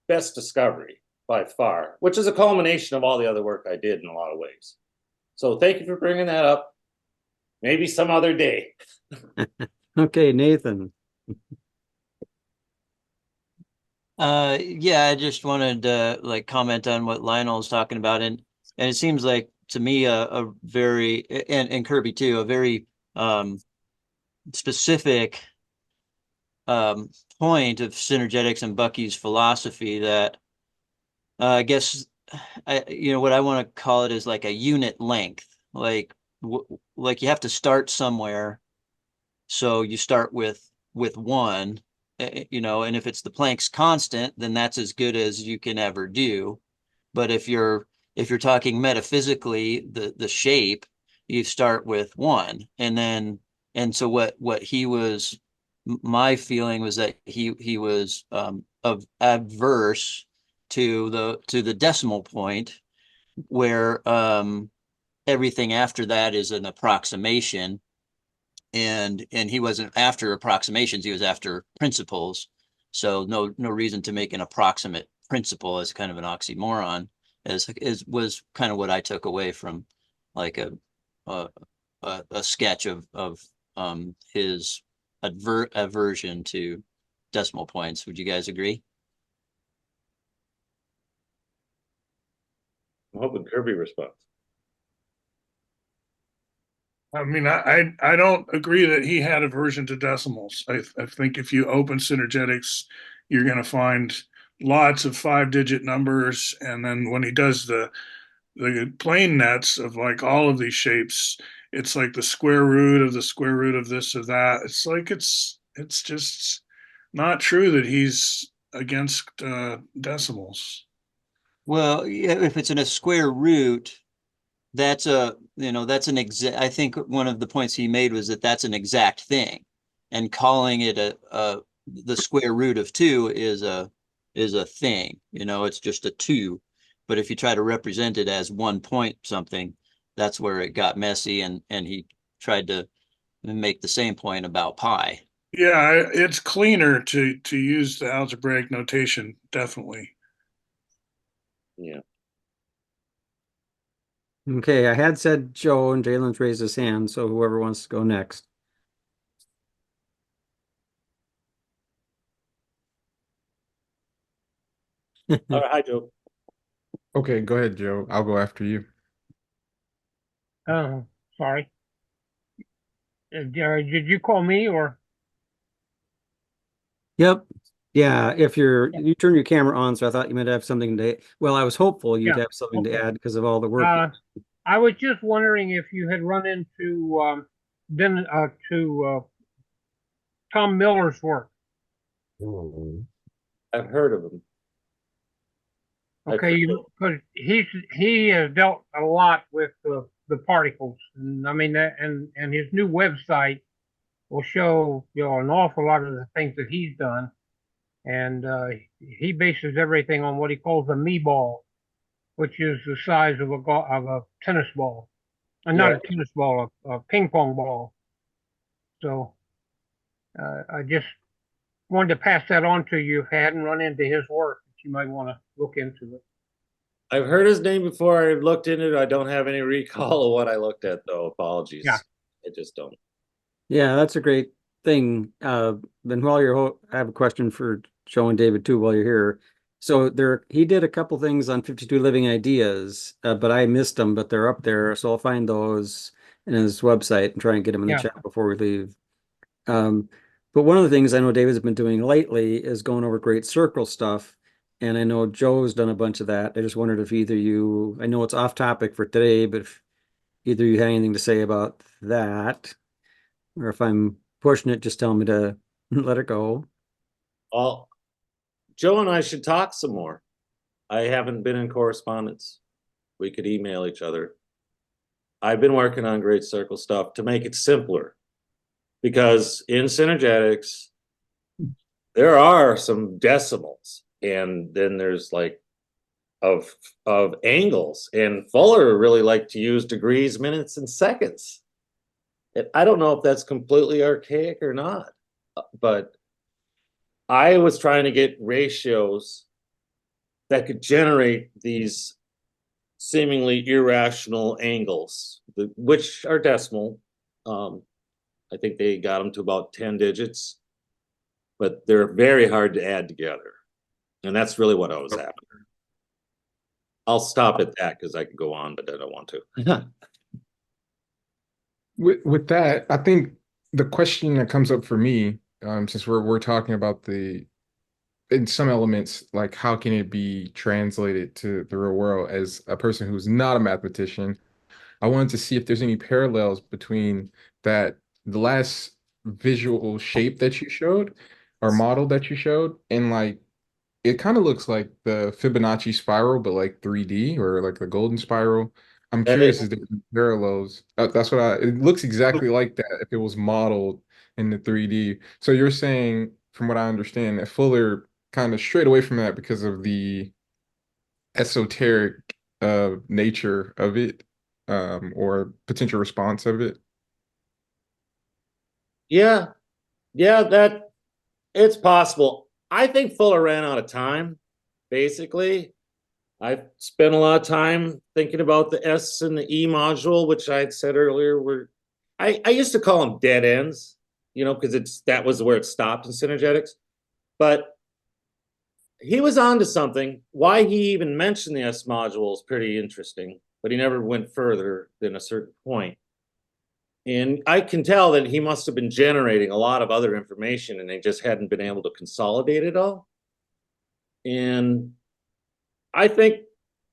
best discovery by far, which is a culmination of all the other work I did in a lot of ways. So thank you for bringing that up. Maybe some other day. Okay, Nathan. Yeah, I just wanted to comment on what Lionel was talking about, and it seems like to me a very and Kirby too, a very specific point of synergetics and Bucky's philosophy that I guess what I want to call it is like a unit length, like you have to start somewhere, so you start with one, and if it's the Planck's constant, then that's as good as you can ever do. But if you're talking metaphysically, the shape, you start with one, and so what he was, my feeling was that he was of adverse to the decimal point, where everything after that is an approximation, and he wasn't after approximations, he was after principles. So no reason to make an approximate principle as kind of an oxymoron, as was kind of what I took away from like a sketch of his aversion to decimal points. Would you guys agree? I'm hoping Kirby responds. I mean, I don't agree that he had aversion to decimals. I think if you open synergetics, you're going to find lots of 5-digit numbers. And then when he does the plane nets of like all of these shapes, it's like the square root of the square root of this or that. It's like it's just not true that he's against decimals. Well, yeah, if it's in a square root, that's that's an exact, I think one of the points he made was that that's an exact thing. And calling it the square root of 2 is a thing, it's just a 2. But if you try to represent it as 1 point something, that's where it got messy, and he tried to make the same point about pi. Yeah, it's cleaner to use the algebraic notation, definitely. Yeah. Okay, I had said Joe, and Jalen's raised his hand, so whoever wants to go next. All right, hi, Joe. Okay, go ahead, Joe. I'll go after you. Oh, sorry. Did you call me or? Yep. Yeah, if you turn your camera on, so I thought you might have something to, well, I was hopeful you'd Yeah. have something to Okay. add because of all the work. I was just wondering if you had run into Tom Miller's work. I've heard of him. Okay, because he has dealt a lot with the particles, and I mean that, and his new website will show an awful lot of the things that he's done, and he bases everything on what he calls a me ball, which is the size of a tennis ball, and not a tennis ball, a ping pong ball. So I just wanted to pass that on to you if you hadn't run into his work, that you might want to look into it. I've heard his name before. I looked into it. I don't have any recall of what I looked at, though. Apologies. Yeah. I just don't. Yeah, that's a great thing. Then while I have a question for Joe and David too while you're here. So he did a couple things on 52 Living Ideas, but I missed them, but they're up there. So I'll find those in his website and try and get them in the Yeah. chat before we leave. But one of the things I know David's been doing lately is going over great circle stuff. And I know Joe's done a bunch of that. I just wondered if I know it's off topic for today, but if either you had anything to say about that, or if I'm pushing it, just tell me to let it go. Well, Joe and I should talk some more. I haven't been in correspondence. We could email each other. I've been working on Great Circle stuff to make it simpler, because in Synergetics, there are some decimals, and then there's like of angles, and Fuller really liked to use degrees, minutes, and seconds. And I don't know if that's completely archaic or not, but I was trying to get ratios that could generate these seemingly irrational angles, which are decimal. I think they got them to about 10 digits, but they're very hard to add together. And that's really what I was after. I'll stop at that because I could go on, but I don't want to. With that, I think the question that comes up for me, since we're talking about in some elements, like how can it be translated to the real world, as a person who's not a mathematician, I wanted to see if there's any parallels between the last visual shape that you showed or model that you showed, and like it kind of looks like the Fibonacci spiral, but like 3D, or like the golden spiral. I'm curious, is there any parallels? That's it looks exactly like that if it was modeled in the 3D. So you're saying, from what I understand, that Fuller kind of strayed away from that because of the esoteric nature of it, or potential response of it. Yeah, that it's possible. I think Fuller ran out of time, basically. I've spent a lot of time thinking about the S and the E module, which I had said earlier I used to call them dead ends, because that was where it stopped in Synergetics. But he was onto something. Why he even mentioned the S module is pretty interesting, but he never went further than a certain point. And I can tell that he must have been generating a lot of other information, and they just hadn't been able to consolidate it all. And I think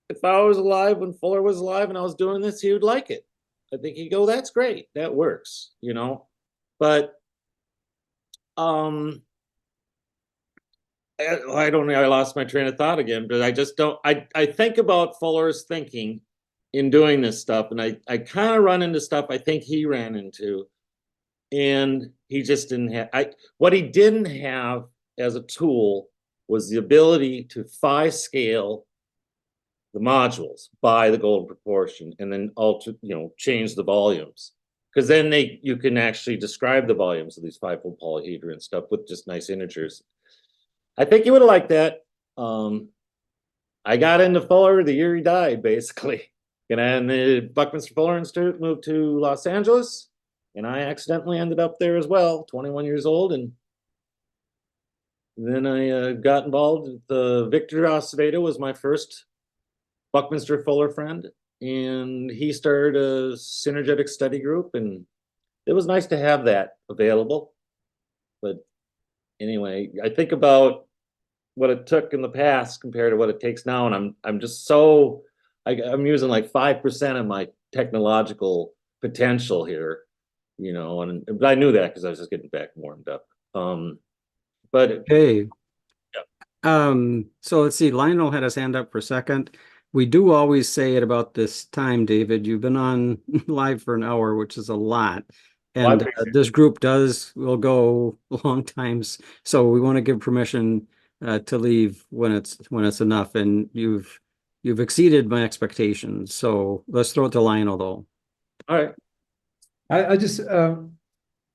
if I was alive when Fuller was alive and I was doing this, he would like it. I think he'd go, that's great. That works, But I don't know, I lost my train of thought again, but I just don't I think about Fuller's thinking, in doing this stuff, and I kind of run into stuff I think he ran into, and he just didn't have what he didn't have as a tool was the ability to phi scale the modules by the golden proportion and then alter, change the volumes. Because then you can actually describe the volumes of these fivefold polyhedra and stuff with just nice integers. I think you would have liked that. I got into Fuller the year he died, basically. And the Buckminster Fuller Institute moved to Los Angeles, and I accidentally ended up there as well, 21 years old. And then I got involved. Victor Acevedo was my first Buckminster Fuller friend, and he started a Synergetics study group, and it was nice to have that available. But anyway, I think about what it took in the past compared to what it takes now, and I'm just so I'm using like 5% of my technological potential here, but I knew that because I was just getting back warmed up. But Hey, so let's see, Lionel had his hand up for a second. We do always say at about this time, David, you've been on live for an hour, which is a lot. And this group will go long times. So we want to give permission to leave when it's enough. And you've exceeded my expectations. So let's throw it to Lionel though. All right. I just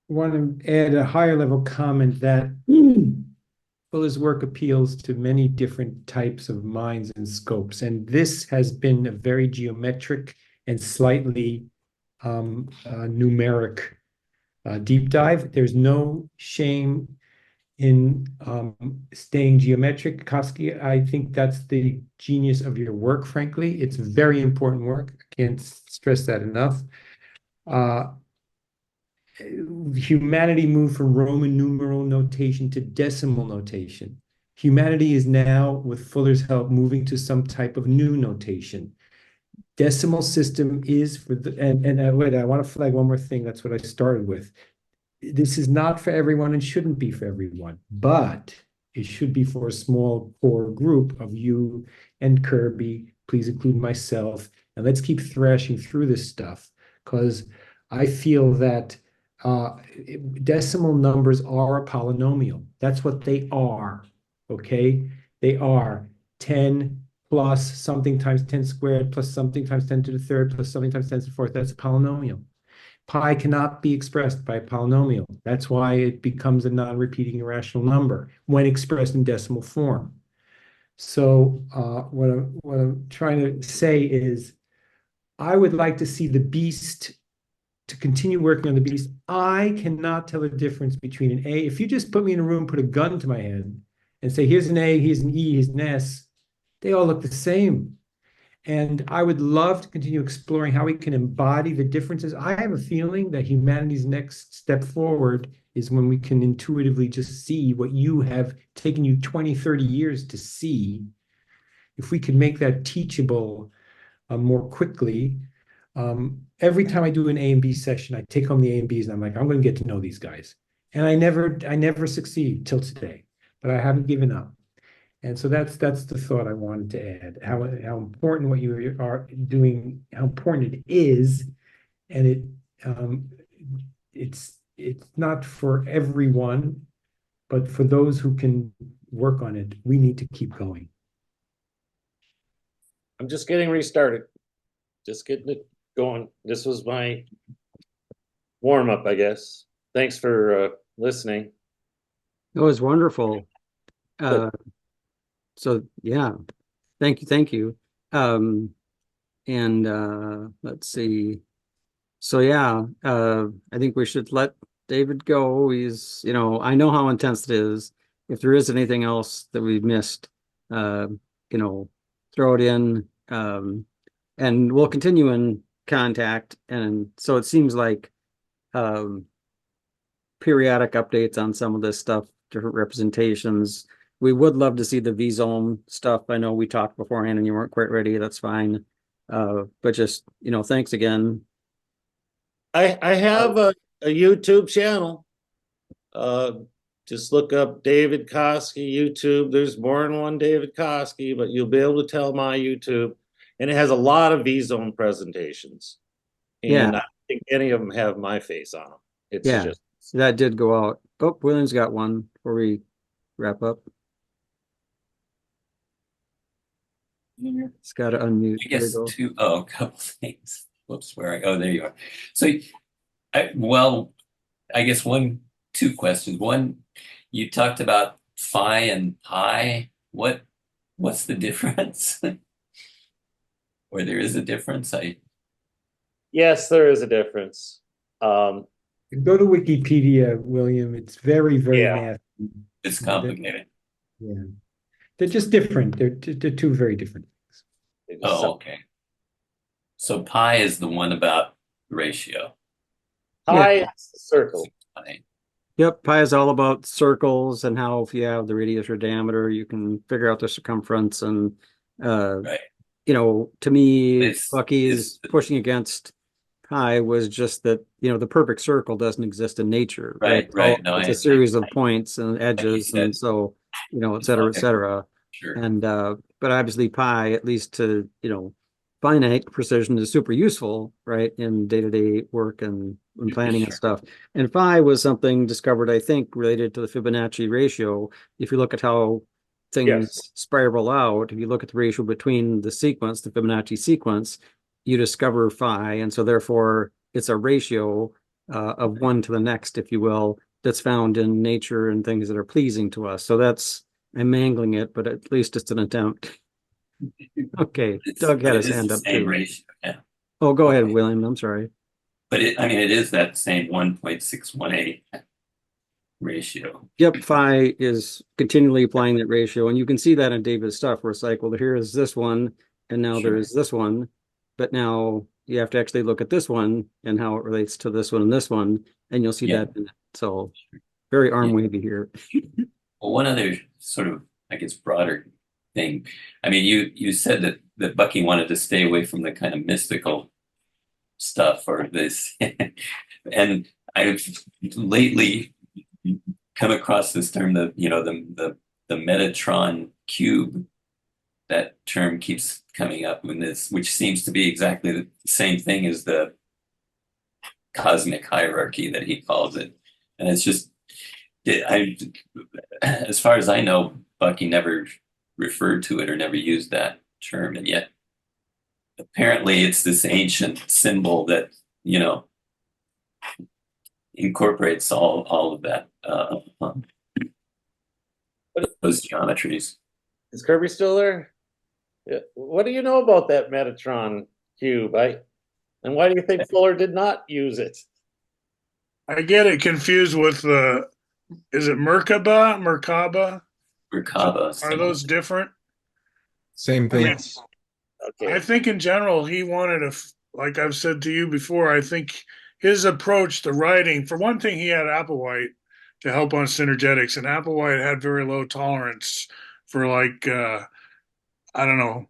want to add a higher level comment that Fuller's work appeals to many different types of minds and scopes, and this has been a very geometric and slightly numeric deep dive. There's no shame in staying geometric. Koski, I think that's the genius of your work, frankly. It's very important work. I can't stress that enough. Humanity moved from Roman numeral notation to decimal notation. Humanity is now, with Fuller's help, moving to some type of new notation. Decimal system is for the, wait, I want to flag one more thing. That's what I started with. This is not for everyone and shouldn't be for everyone, but it should be for a small core group of you and Kirby. Please include myself. And let's keep thrashing through this stuff, because I feel that decimal numbers are a polynomial. That's what they are, okay? They are 10 plus something times 10 squared plus something times 10 to the third plus something times 10 to the fourth. That's a polynomial. Pi cannot be expressed by a polynomial. That's why it becomes a non-repeating irrational number when expressed in decimal form. So what I'm trying to say is I would like to see the beast, to continue working on the beast. I cannot tell the difference between an A. If you just put me in a room, put a gun to my head and say, here's an A, here's an E, here's an S, they all look the same. And I would love to continue exploring how we can embody the differences. I have a feeling that humanity's next step forward is when we can intuitively just see what you have taken you 20, 30 years to see. If we can make that teachable more quickly. Every time I do an A and B session, I take home the A and Bs and I'm like, I'm going to get to know these guys. And I never succeed till today, but I haven't given up. And so that's the thought I wanted to add. How important what you are doing, how important it is, and it's not for everyone, but for those who can work on it, we need to keep going. I'm just getting restarted. Just getting it going. This was my warm up, I guess. Thanks for listening. It was wonderful. So yeah, thank you. Let's see. So yeah, I think we should let David go. He's, I know how intense it is. If there is anything else that we've missed, throw it in. And we'll continue in contact. And so it seems like periodic updates on some of this stuff, different representations. We would love to see the V-Zone stuff. I know we talked beforehand and you weren't quite ready. That's fine. But just, thanks again. I have a YouTube channel. Just look up David Koski YouTube. There's more than one David Koski, but you'll be able to tell my YouTube. And it has a lot of V-zone presentations. And Yeah. I don't think any of them have my face on them. It's Yeah. just, That did go out. Oh, William's got one before we wrap up. It's got to unmute. I There you guess go. a couple things. Whoops, oh, there you are. So, I guess two questions. One, you talked about phi and pi. What's the difference? Or there is a difference? yes, there is a difference. Go to Wikipedia, William. It's very, very Yeah. nasty. It's complicated. Yeah. They're just different. They're two very different things. Oh, okay. So pi is the one about ratio. Pi Yeah. is the circle. Pi. Yep, pi is all about circles and how if you have the radius or diameter, you can figure out the circumference. And Right. to me, It's Bucky's pushing against pi was just that, the perfect circle doesn't exist in nature, right? Right. No, It's I a series of points and edges, said. and so, et cetera, et cetera. Sure. And but obviously pi, at least to, finite precision, is super useful, right, in day-to-day work and planning and stuff. And phi was something discovered, I think, related to the Fibonacci ratio. If you look at how things spiral out, if you look at the ratio between the sequence, the Fibonacci sequence, you discover phi, and so therefore it's a ratio of one to the next, if you will, that's found in nature and things that are pleasing to us. So I'm mangling it, but at least it's an attempt. Okay, Doug had his hand up too. Ratio, yeah. Oh, go ahead, William. I'm sorry. But it is that same 1.618 ratio. Yep, phi is continually applying that ratio, and you can see that in David's stuff where it's like, well, here is this one, and now there's this one, but now you have to actually look at this one and how it relates to this one and this one, and you'll see that in it. So very arm wavy here. Well, one other sort of, I guess, broader thing. You said that Bucky wanted to stay away from the kind of mystical stuff or this, and I've lately come across this term, the Metatron cube. That term keeps coming up in this, which seems to be exactly the same thing as the cosmic hierarchy that he calls it, and it's just, as far as I know, Bucky never referred to it or never used that term, and yet apparently it's this ancient symbol that incorporates all of that, those geometries. Is Kirby still there? Yeah. What do you know about that Metatron cube? And why do you think Fuller did not use it? I get it confused with is it Merkaba? Are those different? Same thing. Okay. I think in general, he wanted like I've said to you before, I think his approach to writing, for one thing, he had Applewhite to help on Synergetics, and Applewhite had very low tolerance for I don't know,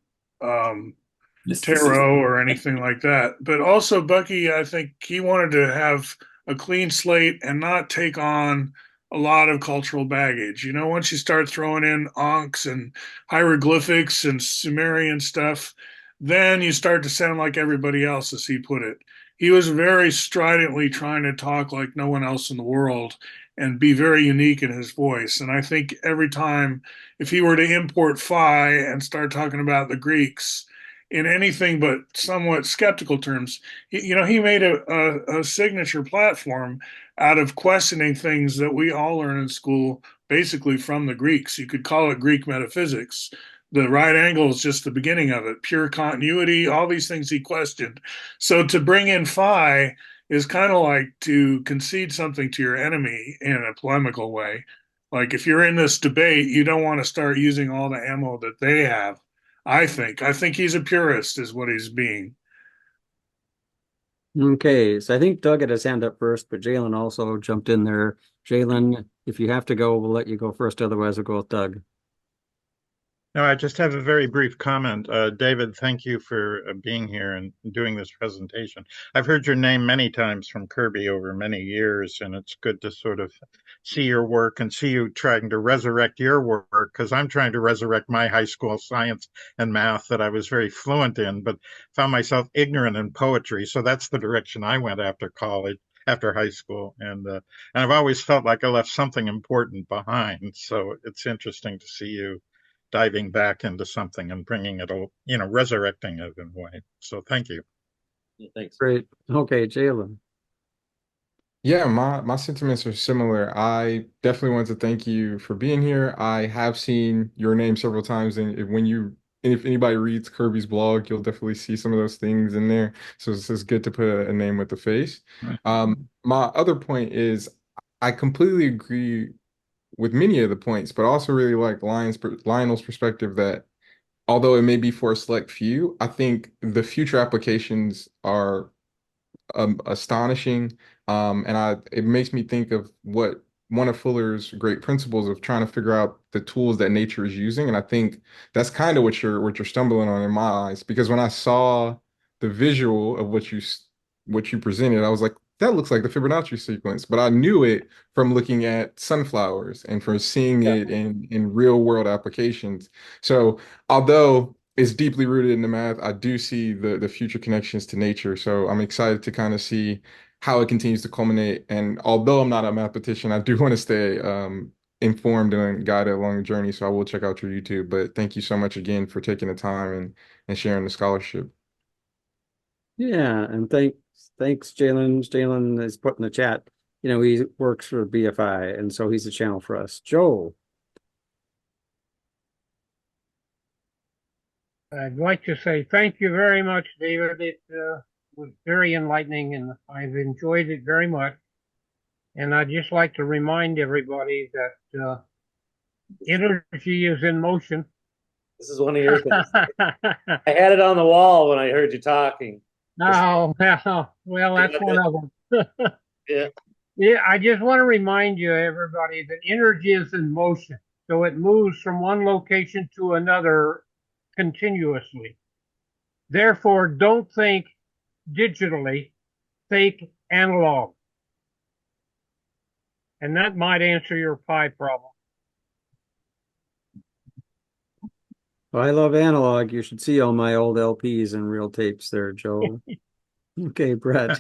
tarot or anything like that. But also Bucky, I think he wanted to have a clean slate and not take on a lot of cultural baggage. Once you start throwing in Ankhs and hieroglyphics and Sumerian stuff, then you start to sound like everybody else, as he put it. He was very stridently trying to talk like no one else in the world and be very unique in his voice. And I think every time, if he were to import phi and start talking about the Greeks in anything but somewhat skeptical terms, he made a signature platform out of questioning things that we all learn in school, basically from the Greeks. You could call it Greek metaphysics. The right angle is just the beginning of it. Pure continuity, all these things he questioned. So to bring in phi is kind of like to concede something to your enemy in a polemical way. Like if you're in this debate, you don't want to start using all the ammo that they have. I think he's a purist, is what he's being. Okay, so I think Doug had his hand up first, but Jalen also jumped in there. Jalen, if you have to go, we'll let you go first. Otherwise, we'll go with Doug. No, I just have a very brief comment. David, thank you for being here and doing this presentation. I've heard your name many times from Kirby over many years, and it's good to sort of see your work and see you trying to resurrect your work, because I'm trying to resurrect my high school science and math that I was very fluent in, but found myself ignorant in poetry. So that's the direction I went after college, after high school. And I've always felt like I left something important behind. So it's interesting to see you diving back into something and bringing it all, resurrecting it in a way. So thank you. Thanks. Great. Okay, Jalen. Yeah, my sentiments are similar. I definitely want to thank you for being here. I have seen your name several times, and if anybody reads Kirby's blog, you'll definitely see some of those things in there. So it's just good to put a name with the face. My other point is I completely agree with many of the points, but I also really like Lionel's perspective that although it may be for a select few, I think the future applications are astonishing. And it makes me think of what one of Fuller's great principles of trying to figure out the tools that nature is using. And I think that's kind of what you're stumbling on in my eyes, because when I saw the visual of what you presented, I was like, that looks like the Fibonacci sequence, but I knew it from looking at sunflowers and from seeing Yeah. it in real world applications. So although it's deeply rooted in the math, I do see the future connections to nature. So I'm excited to kind of see how it continues to culminate. And although I'm not a mathematician, I do want to stay informed and guided along the journey. So I will check out your YouTube. But thank you so much again for taking the time and sharing the scholarship. Yeah, and thanks, Jalen. Jalen is put in the chat. He works for BFI, and so he's a channel for us. Joe. I'd like to say thank you very much, David. It was very enlightening, and I've enjoyed it very much. And I'd just like to remind everybody that energy is in motion. This is one of your things. I had it on the wall when I heard you talking. No, well, that's one of them. Yeah. Yeah, I just want to remind you, everybody, that energy is in motion. So it moves from one location to another continuously. Therefore, don't think digitally, think analog. And that might answer your pie problem. Well, I love analog. You should see all my old LPs and reel tapes there, Joe. Okay, Brett.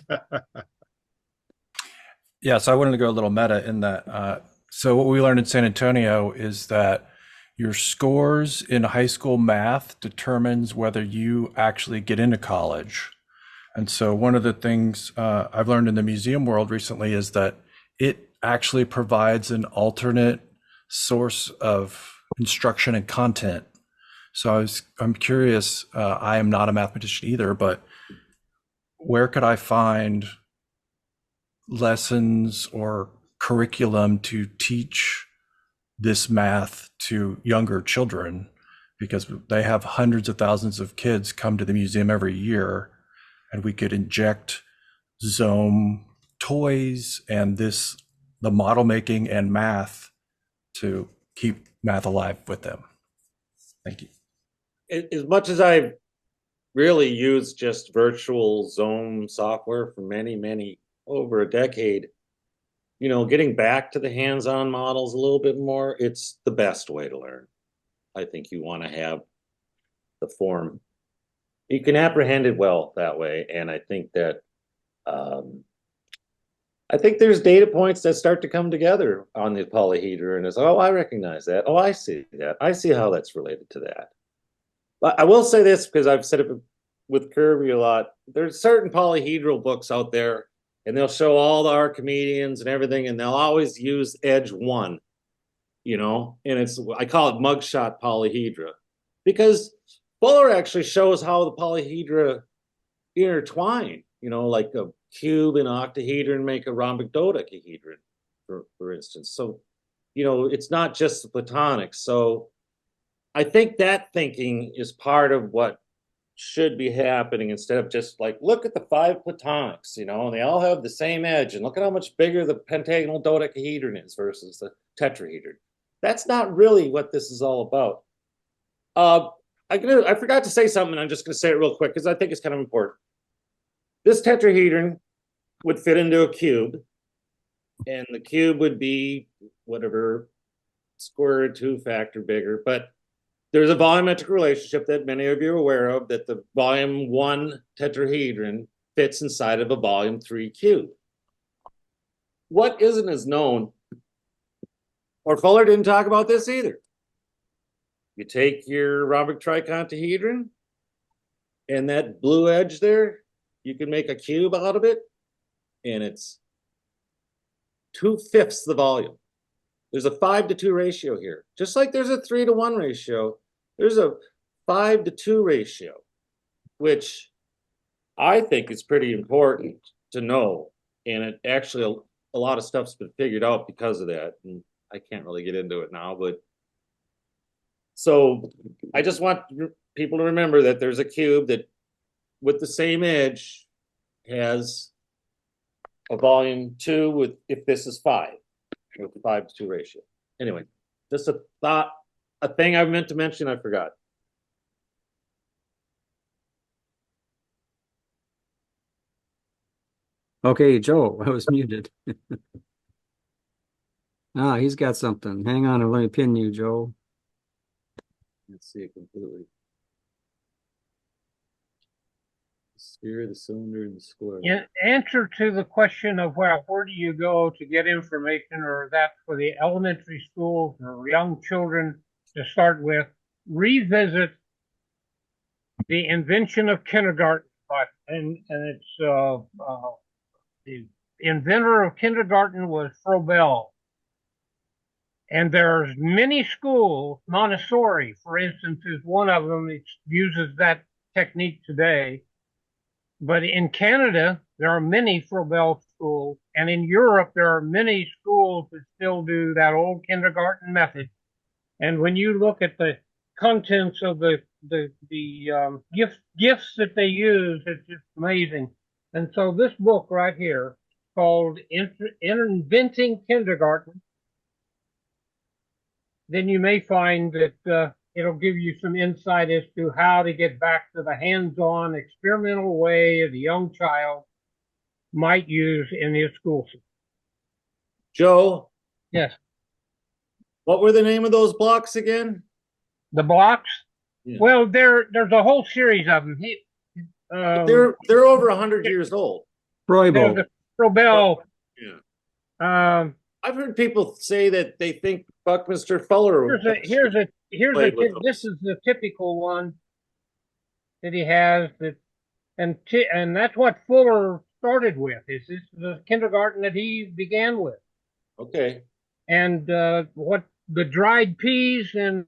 Yeah, so I wanted to go a little meta in that. So what we learned in San Antonio is that your scores in high school math determines whether you actually get into college. And so one of the things I've learned in the museum world recently is that it actually provides an alternate source of instruction and content. So I'm curious, I am not a mathematician either, but where could I find lessons or curriculum to teach this math to younger children? Because they have hundreds of thousands of kids come to the museum every year, and we could inject Zoom toys and the model making and math to keep math alive with them. Thank you. As much as I've really used just virtual Zoom software for many, over a decade, getting back to the hands-on models a little bit more, it's the best way to learn. I think you want to have the form. You can apprehend it well that way, and I think that there's data points that start to come together on the polyhedra, and it's, oh, I recognize that. Oh, I see that. I see how that's related to that. But I will say this, because I've said it with Kirby a lot. There's certain polyhedral books out there, and they'll show all the Archimedeans and everything, and they'll always use edge 1, and I call it mugshot polyhedra, because Fuller actually shows how the polyhedra intertwine, like a cube and octahedron make a rhombic dodecahedron, for instance. So, it's not just the platonics. So I think that thinking is part of what should be happening, instead of just like, look at the 5 platonics, and they all have the same edge, and look at how much bigger the pentagonal dodecahedron is versus the tetrahedron. That's not really what this is all about. I forgot to say something. I'm just gonna say it real quick because I think it's kind of important. This tetrahedron would fit into a cube, and the cube would be whatever square root 2 factor bigger, but there's a volumetric relationship that many of you are aware of, that the volume 1 tetrahedron fits inside of a volume 3 cube. What isn't as known, or Fuller didn't talk about this either. You take your rhombic tricontahedron and that blue edge there, you can make a cube out of it, and it's 2/5 the volume. There's a 5-to-2 ratio here. Just like there's a 3-to-1 ratio, there's a 5-to-2 ratio, which I think is pretty important to know. And it actually, a lot of stuff's been figured out because of that. And I can't really get into it now, but so I just want people to remember that there's a cube that with the same edge has a volume 2 with, if this is 5, with the 5-to-2 ratio. Anyway, just a thought, a thing I meant to mention, I forgot. Okay, Joe, I was muted. Ah, he's got something. Hang on, and let me pin you, Joe. Let's see it completely. The sphere, the cylinder, and the square. In answer to the question of, well, where do you go to get information, or that for the elementary schools or young children to start with, revisit the invention of kindergarten. And it's the inventor of kindergarten was Froebel. And there's many schools, Montessori, for instance, is one of them that uses that technique today. But in Canada, there are many Froebel schools, and in Europe, there are many schools that still do that old kindergarten method. And when you look at the contents of the gifts that they use, it's just amazing. And so this book right here, called Inventing Kindergarten, then you may find that it'll give you some insight as to how to get back to the hands-on experimental way a young child might use in his school system. Joe? Yes. What were the name of those blocks again? The blocks? Yeah. Well, there's a whole series of them. They're over 100 years old. Froebel. Froebel. Yeah. I've heard people say that they think Buckminster Fuller. This is the typical one that he has, and that's what Fuller started with. Is this the kindergarten that he began with? Okay. And what the dried peas and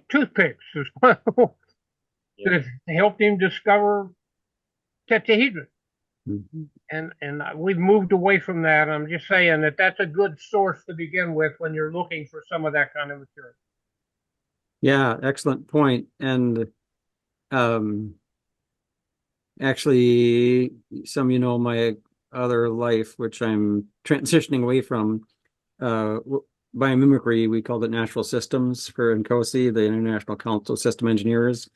toothpicks as well that helped him discover tetrahedron. Mm-hmm. And we've moved away from that. I'm just saying that that's a good source to begin with when you're looking for some of that kind of material. Yeah, excellent point. And actually, some my other life, which I'm transitioning away from, biomimicry, we called it natural systems for in Koski, the International Council of System Engineers.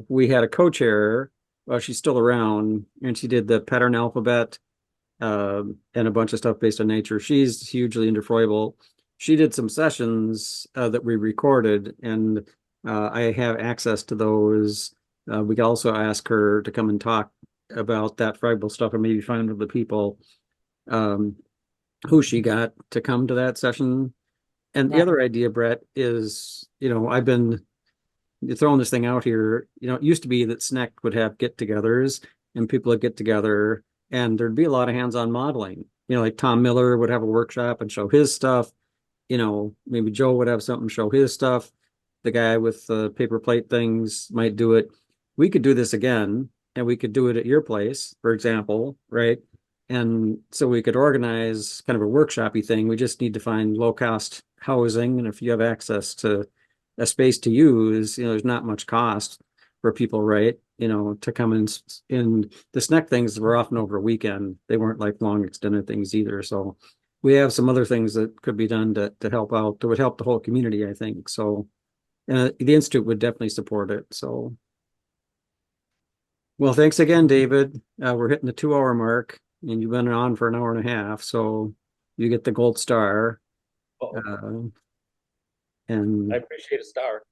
We had a co-chair. Well, she's still around, and she did the pattern alphabet and a bunch of stuff based on nature. She's hugely into Froebel. She did some sessions that we recorded, and I have access to those. We could also ask her to come and talk about that Froebel stuff, and maybe find the people who she got to come to that session. And the other idea, Brett, is, I've been throwing this thing out here. It used to be that SNEC would have get-togethers, and people would get together, and there'd be a lot of hands-on modeling. Like Tom Miller would have a workshop and show his stuff. Maybe Joe would have something, show his stuff. The guy with the paper plate things might do it. We could do this again, and we could do it at your place, for example, right? And so we could organize kind of a workshop-y thing. We just need to find low-cost housing, and if you have access to a space to use, there's not much cost for people, right? To come in the SNEC things were often over a weekend. They weren't like long extended things either. So we have some other things that could be done to help out, that would help the whole community, I think. So, the Institute would definitely support it. So, well, thanks again, David. We're hitting the 2 hour mark and you've been on for an hour and a half. So you get the gold star. Oh, And I appreciate a star.